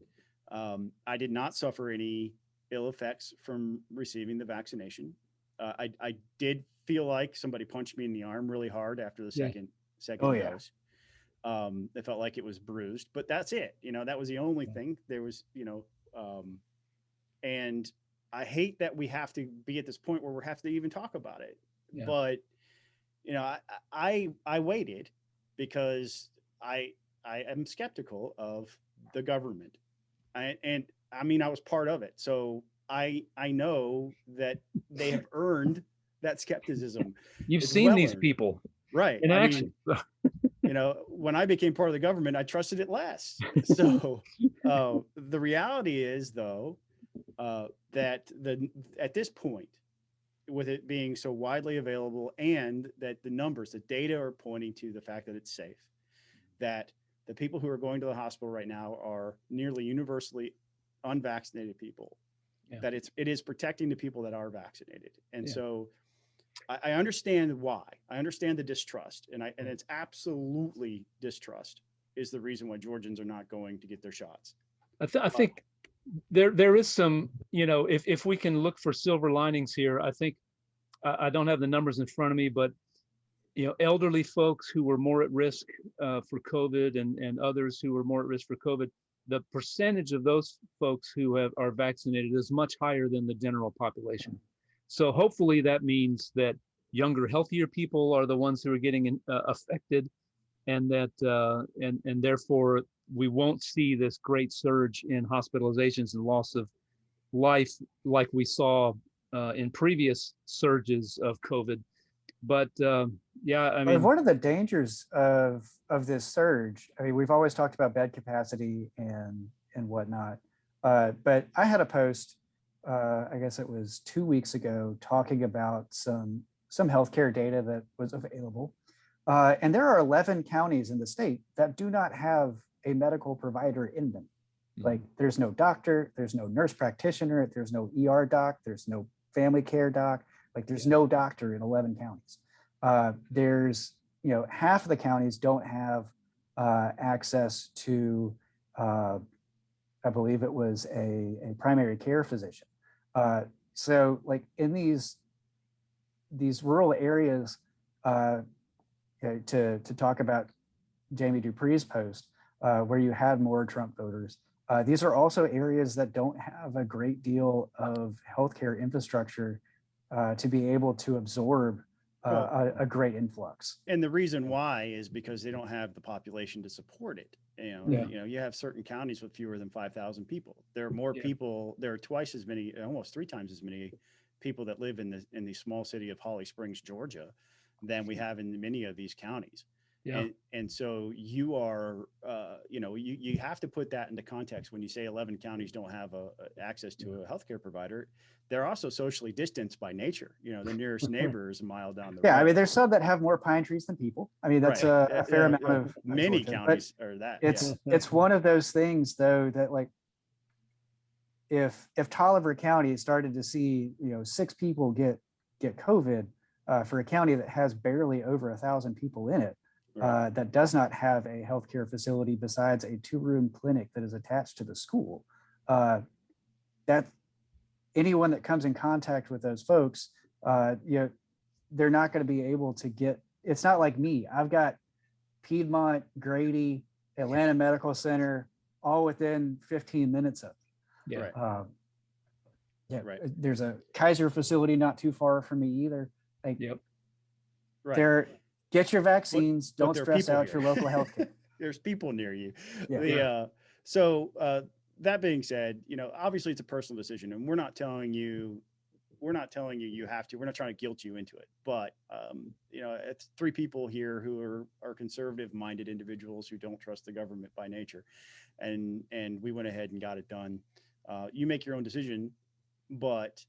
I did not suffer any ill effects from receiving the vaccination. I did feel like somebody punched me in the arm really hard after the second dose. It felt like it was bruised, but that's it. That was the only thing. There was, and I hate that we have to be at this point where we have to even talk about it. Yeah. But I waited because I am skeptical of the government, I was part of it, so I know that they have earned that skepticism. You've seen these people, right, in action. When I became part of the government, I trusted it less. So the reality is, though, that at this point, with it being so widely available, and that the numbers, the data are pointing to the fact that it's safe, that the people who are going to the hospital right now are nearly universally unvaccinated people, that it is protecting the people that are vaccinated. And so I understand why. I understand the distrust, and it's absolutely distrust is the reason why Georgians are not going to get their shots. I think there is some, if we can look for silver linings here, I think, I don't have the numbers in front of me, but elderly folks who were more at risk for COVID, and others who were more at risk for COVID, the percentage of those folks who are vaccinated is much higher than the general population. So hopefully that means that younger, healthier people are the ones who are getting affected, and that and therefore we won't see this great surge in hospitalizations and loss of life like we saw in previous surges of COVID. But one of the dangers of this surge, we've always talked about bed capacity and whatnot, but I had a post, I guess it was 2 weeks ago, talking about some healthcare data that was available, and there are 11 counties in the state that do not have a medical provider in them. Like, there's no doctor, there's no nurse practitioner, there's no ER doc, there's no family care doc. Like, there's no doctor in 11 counties. There's, half of the counties don't have access to, I believe it was a primary care physician. So like in these rural areas, to talk about Jamie Dupree's post, where you had more Trump voters, these are also areas that don't have a great deal of healthcare infrastructure to be able to absorb a great influx. And the reason why is because they don't have the population to support it. You have certain counties with fewer than 5,000 people. There are more people. There are twice as many, almost 3 times as many people that live in the small city of Holly Springs, Georgia, than we have in many of these counties. Yeah. And so you are, you have to put that into context when you say 11 counties don't have access to a healthcare provider. They're also socially distanced by nature. The nearest neighbor is a mile down the road. Yeah, I mean, there's some that have more pine trees than people. I mean, that's right. a fair amount of many Georgia, counties are that. It's one of those things, though, that like if Tolliver County started to see 6 people get COVID for a county that has barely over 1,000 people in it. Right. That does not have a healthcare facility besides a 2-room clinic that is attached to the school. That anyone that comes in contact with those folks, they're not going to be able to get. It's not like me. I've got Piedmont, Grady, Atlanta Medical Center, all within 15 minutes of me. Yeah. Right. There's a Kaiser facility not too far from me either. Like, right. Get your vaccines. Don't stress out your local healthcare. There's people near you. Yeah. So that being said, obviously it's a personal decision, and we're not telling you you have to. We're not trying to guilt you into it. But it's 3 people here who are conservative-minded individuals who don't trust the government by nature, and we went ahead and got it done. You make your own decision, but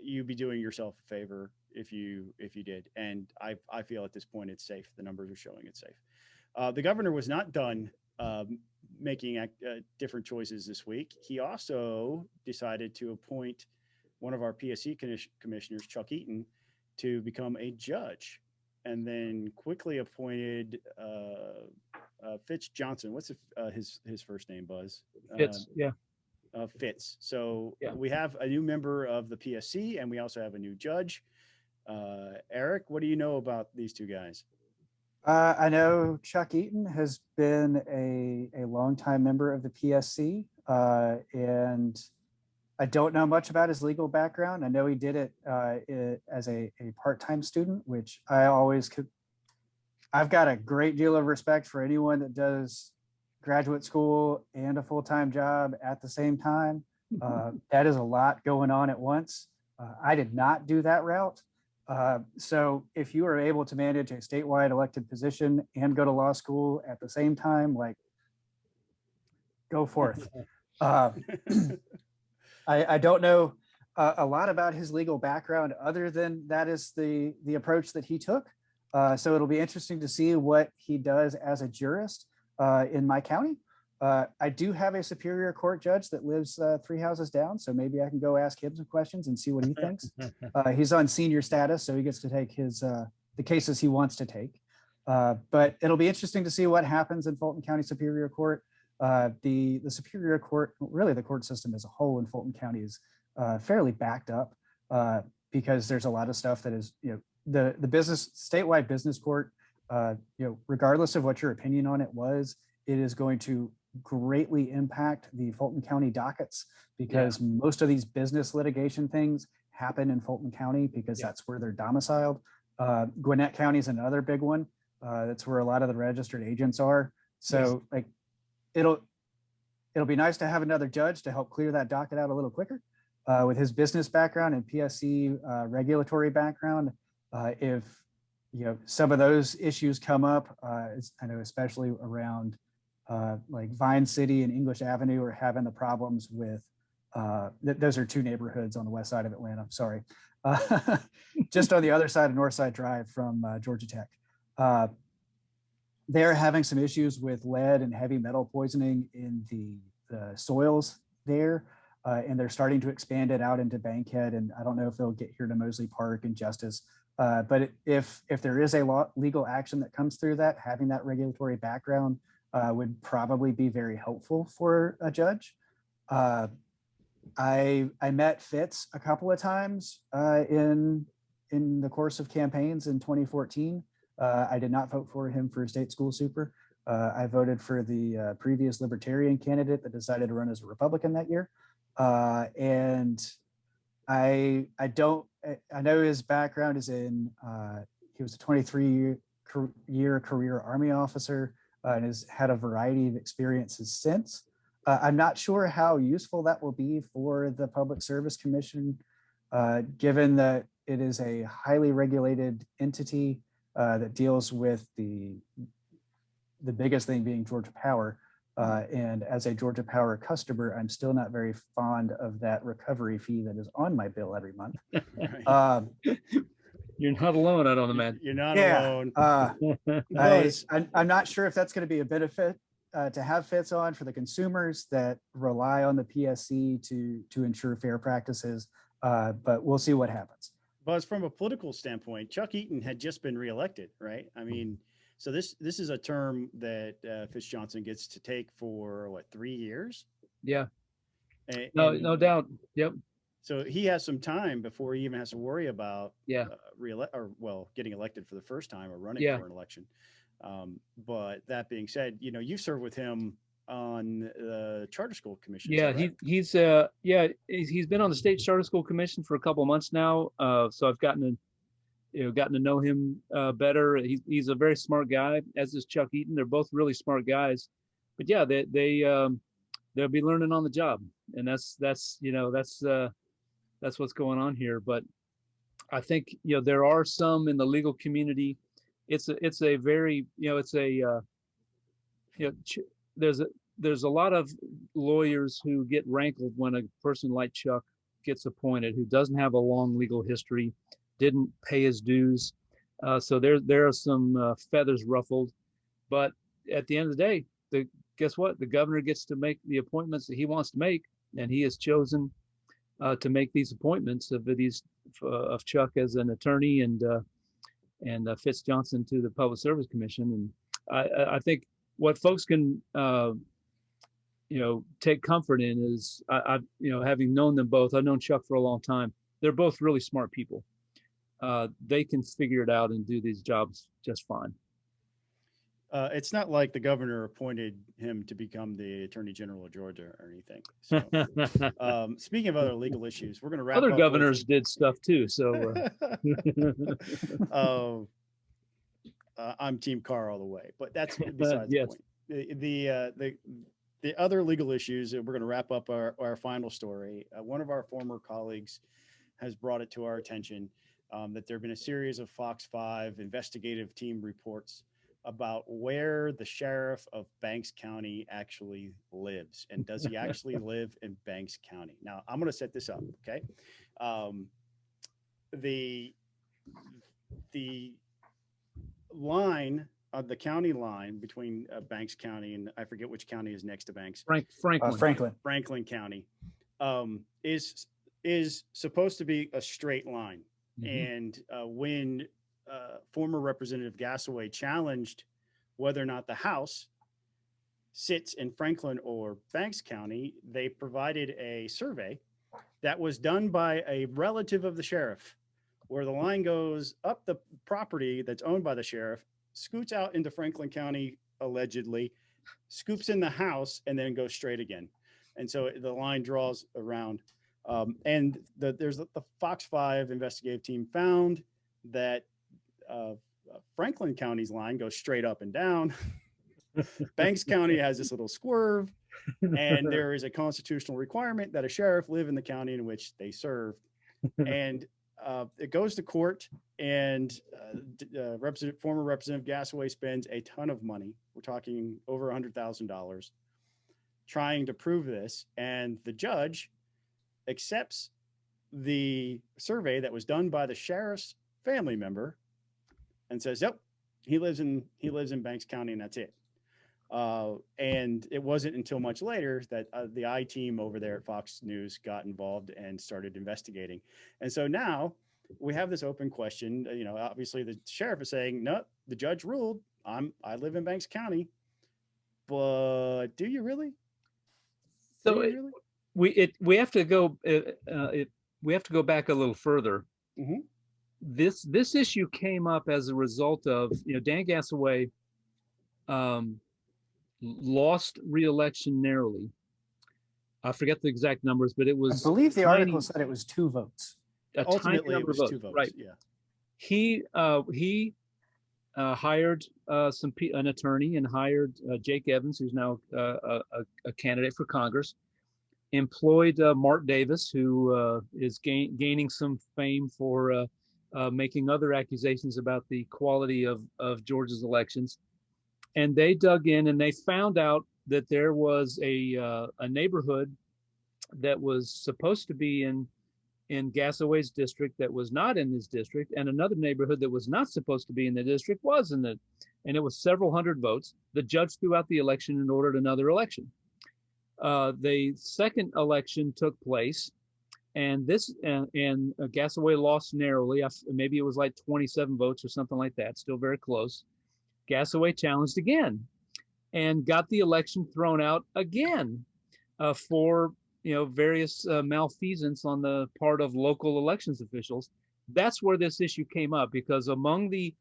you'd be doing yourself a favor if you did. And I feel at this point it's safe. The numbers are showing it's safe. The governor was not done making different choices this week. He also decided to appoint one of our PSC commissioners, Chuck Eaton, to become a judge, and then quickly appointed Fitz Johnson. What's his first name, Buzz? Fitz, Fitz. So we have a new member of the PSC, and we also have a new judge. Eric, what do you know about these 2 guys? I know Chuck Eaton has been a longtime member of the PSC, and I don't know much about his legal background. I know he did it as a part-time student, which I've got a great deal of respect for anyone that does graduate school and a full-time job at the same time. That is a lot going on at once. I did not do that route. So if you are able to manage a statewide elected position and go to law school at the same time, like, go forth. I don't know a lot about his legal background other than that is the approach that he took. So it'll be interesting to see what he does as a jurist in my county. I do have a Superior Court judge that lives 3 houses down, so maybe I can go ask him some questions and see what he thinks. He's on senior status, so he gets to take the cases he wants to take. But it'll be interesting to see what happens in Fulton County Superior Court. The Superior Court, really the court system as a whole in Fulton County, is fairly backed up because there's a lot of stuff that is, the statewide business court, regardless of what your opinion on it was, it is going to greatly impact the Fulton County dockets because most of these business litigation things happen in Fulton County because that's where they're domiciled. Gwinnett County is another big one. That's where a lot of the registered agents are. So like it'll be nice to have another judge to help clear that docket out a little quicker with his business background and PSC regulatory background. If some of those issues come up, I know especially around like Vine City and English Avenue are having the problems with, those are 2 neighborhoods on the west side of Atlanta, sorry. Just on the other side of Northside Drive from Georgia Tech. They're having some issues with lead and heavy metal poisoning in the soils there. And they're starting to expand it out into Bankhead. And I don't know if they'll get here to Mosley Park and Justice. But if there is a legal action that comes through that, having that regulatory background would probably be very helpful for a judge. I met Fitz a couple of times in the course of campaigns in 2014. I did not vote for him for state school super. I voted for the previous Libertarian candidate that decided to run as a Republican that year. And I know his background is in, he was a 23-year career Army officer and has had a variety of experiences since. I'm not sure how useful that will be for the Public Service Commission, given that it is a highly regulated entity that deals with the biggest thing being Georgia Power. And as a Georgia Power customer, I'm still not very fond of that recovery fee that is on my bill every month. You're not alone, I don't imagine. You're not alone. I'm not sure if that's going to be a benefit to have Fitz on for the consumers that rely on the PSC to ensure fair practices, but we'll see what happens. Buzz, from a political standpoint, Chuck Eaton had just been reelected, right? I mean, so this is a term that Fitz Johnson gets to take for what, 3 years? Yeah. No doubt. Yep. So he has some time before he even has to worry about getting elected for the first time or running for an election. But that being said, you know, you served with him on the Charter School Commission. Yeah, he's been on the State Charter School Commission for a couple of months now. So I've gotten to know him better. He's a very smart guy, as is Chuck Eaton. They're both really smart guys. But yeah, they'll be learning on the job, and that's what's going on here. But I think there are some in the legal community. It's a very there's a lot of lawyers who get rankled when a person like Chuck gets appointed, who doesn't have a long legal history, didn't pay his dues. So there are some feathers ruffled. But at the end of the day, guess what? The governor gets to make the appointments that he wants to make, and he has chosen to make these appointments of Chuck as an attorney and Fitz Johnson to the Public Service Commission. And I think what folks can take comfort in is having known them both. I've known Chuck for a long time. They're both really smart people. They can figure it out and do these jobs just fine. It's not like the governor appointed him to become the Attorney General of Georgia or anything. So, speaking of other legal issues, we're going to wrap up. Other governors did stuff too. So I'm Team Carr all the way, but that's besides the point. The other legal issues, we're going to wrap up our final story. One of our former colleagues has brought it to our attention that there have been a series of Fox 5 investigative team reports about where the sheriff of Banks County actually lives, and does he actually live in Banks County? Now, I'm going to set this up, okay? The line, the county line between Banks County and I forget which county is next to Banks. Franklin County is supposed to be a straight line. Mm-hmm. And when former Representative Gassaway challenged whether or not the House sits in Franklin or Banks County, they provided a survey that was done by a relative of the sheriff, where the line goes up the property that's owned by the sheriff, scoots out into Franklin County, allegedly, scoops in the house, and then goes straight again. And so the line draws around. And the Fox 5 investigative team found that Franklin County's line goes straight up and down. Banks County has this little swerve, and there is a constitutional requirement that a sheriff live in the county in which they serve. And it goes to court, and former Representative Gassaway spends a ton of money. We're talking over $100,000 trying to prove this, and the judge accepts the survey that was done by the sheriff's family member and says, yep, he lives in Banks County, and that's it. And it wasn't until much later that the I team over there at Fox News got involved and started investigating. And so now we have this open question. Obviously the sheriff is saying, no, the judge ruled. I live in Banks County, but do you really? So we have to go we have to go back a little further. Mm-hmm. This issue came up as a result of Dan Gasaway lost re-election narrowly. I forget the exact numbers, but it was. I believe the article said it was 2 votes. Ultimately, it was 2 votes. Right. Yeah. He hired an attorney and hired Jake Evans, who's now a candidate for Congress. Employed Mark Davis, who is gaining some fame for making other accusations about the quality of Georgia's elections. And they dug in and they found out that there was a neighborhood that was supposed to be in Gasaway's district that was not in his district, and another neighborhood that was not supposed to be in the district was in it, and it was several hundred votes. The judge threw out the election and ordered another election. The second election took place, and Gasaway lost narrowly. Maybe it was like 27 votes or something like that, still very close. Gasaway challenged again and got the election thrown out again for various malfeasance on the part of local elections officials. That's where this issue came up, because among the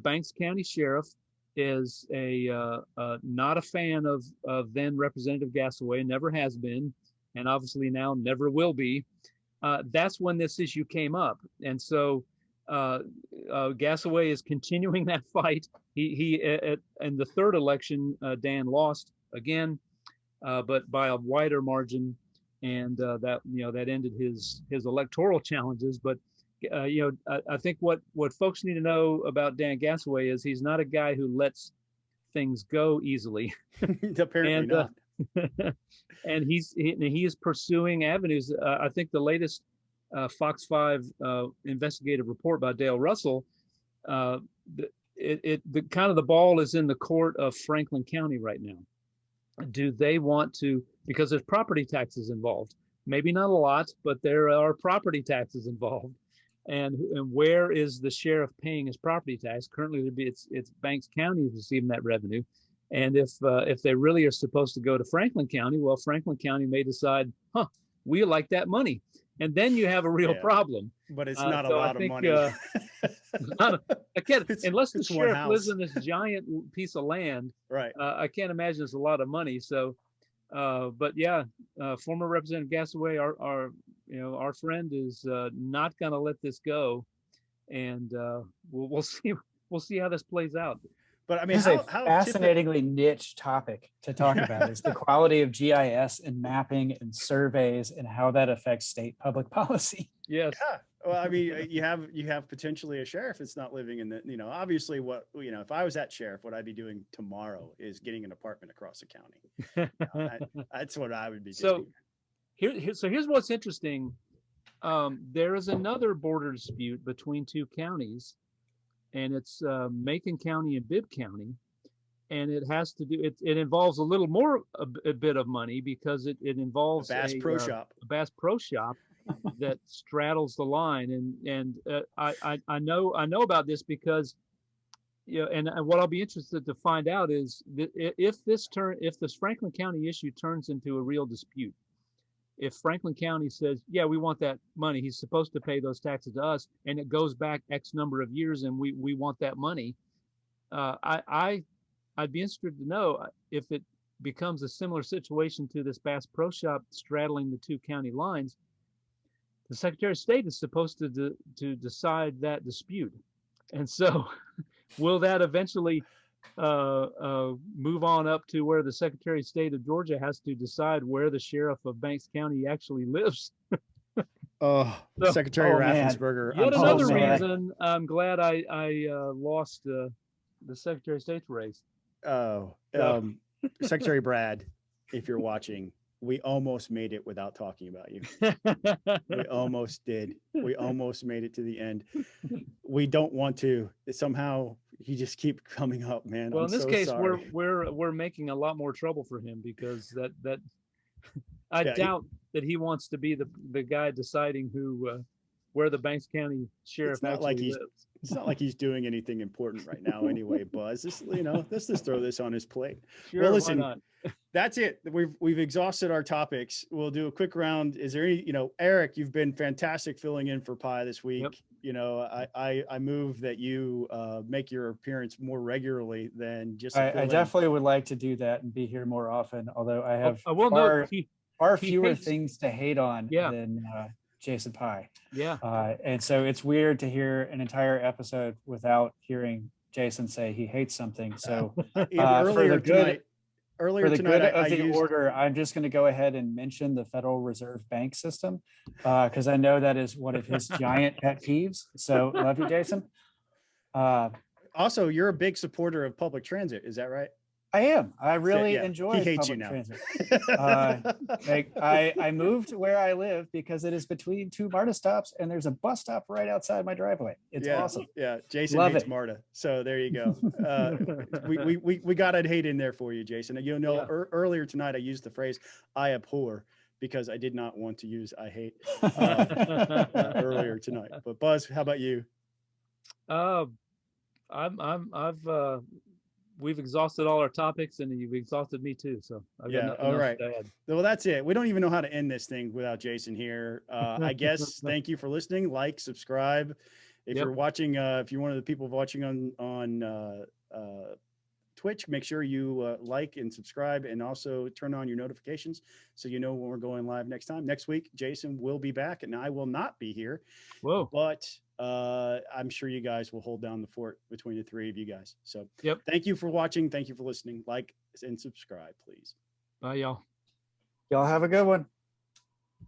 Banks County Sheriff is not a fan of then Representative Gasaway, never has been, and obviously now never will be. That's when this issue came up, and so Gasaway is continuing that fight. He in the third election, Dan lost again, but by a wider margin, and that ended his electoral challenges. But I think what folks need to know about Dan Gasaway is he's not a guy who lets things go easily. Apparently not. And he is pursuing avenues. I think the latest Fox 5 investigative report by Dale Russell, the ball is in the court of Franklin County right now. Do they want to, because there's property taxes involved, maybe not a lot, but there are property taxes involved. And where is the sheriff paying his property tax? Currently, it's Banks County receiving that revenue. And if they really are supposed to go to Franklin County, well, Franklin County may decide, we like that money. And then you have a real problem. But it's not a lot of money. Unless the sheriff lives in this giant piece of land, right? I can't imagine it's a lot of money. So, but yeah, former Representative Gasaway, our friend, is not going to let this go, and we'll see how this plays out. But I mean, this is a fascinatingly niche topic to talk about is the quality of GIS and mapping and surveys and how that affects state public policy. Yes. Yeah. Well, I mean, you have potentially a sheriff that's not living in the, obviously if I was that sheriff, what I'd be doing tomorrow is getting an apartment across the county. That's what I would be doing. So here's what's interesting. There is another border dispute between 2 counties, and it's Macon County and Bibb County, and it has to do. It involves a little more a bit of money, because it involves a Bass Pro Shop. A Bass Pro Shop that straddles the line, and I know about this because and what I'll be interested to find out is that if this Franklin County issue turns into a real dispute. If Franklin County says, yeah, we want that money, he's supposed to pay those taxes to us, and it goes back X number of years and we want that money, I'd be interested to know if it becomes a similar situation to this Bass Pro Shop straddling the 2 county lines. The Secretary of State is supposed to decide that dispute. And so will that eventually move on up to where the Secretary of State of Georgia has to decide where the sheriff of Banks County actually lives? Secretary Raffensperger. Yet another reason I'm glad I lost the Secretary of State's race. Secretary Brad, if you're watching, we almost made it without talking about you. We almost did. We almost made it to the end. We don't want to. Somehow you just keep coming up, man. Well, I'm in this so case, sorry. we're making a lot more trouble for him, because I doubt that he wants to be the guy deciding who where the Banks County Sheriff not like actually he's- lives. It's not like he's doing anything important right now anyway, Buzz. This, let's just throw this on his plate. Sure, Well, why listen, not? that's it. We've exhausted our topics. We'll do a quick round. Is there any, Eric, you've been fantastic filling in for Pi this week. Yep. I move that you make your appearance more regularly than just. I definitely would like to do that and be here more often, although I have I will note far he fewer hates- things to hate on Yeah. than Jason Pi. Yeah. And so it's weird to hear an entire episode without hearing Jason say he hates something. So Earlier tonight, for the good of I the used, order, I'm just going to go ahead and mention the Federal Reserve Bank system because I know that is one of his giant pet peeves. So love you, Jason. Also, you're a big supporter of public transit. Is that right? I am. I really yeah, enjoy he hates public you now. transit. I moved where I live because it is between two MARTA stops and there's a bus stop right outside my driveway. It's awesome. Yeah, Jason Love hates it. MARTA. So there you go. We got a hate in there for you, Jason. Yeah. Earlier tonight I used the phrase "I abhor" because I did not want to use "I hate" earlier tonight. But Buzz, how about you? We've exhausted all our topics, and you've exhausted me too. So I've got nothing all else right. to add. Well, that's it. We don't even know how to end this thing without Jason here. I guess thank you for listening. Like, subscribe. If Yep. you're watching, if you're one of the people watching on Twitch, make sure you like and subscribe, and also turn on your notifications so you know when we're going live next time. Next week, Jason will be back, and I will not be here. Whoa. But I'm sure you guys will hold down the fort between the three of you guys. So Yep. Thank you for watching. Thank you for listening. Like and subscribe, please. Bye, y'all. Y'all have a good one.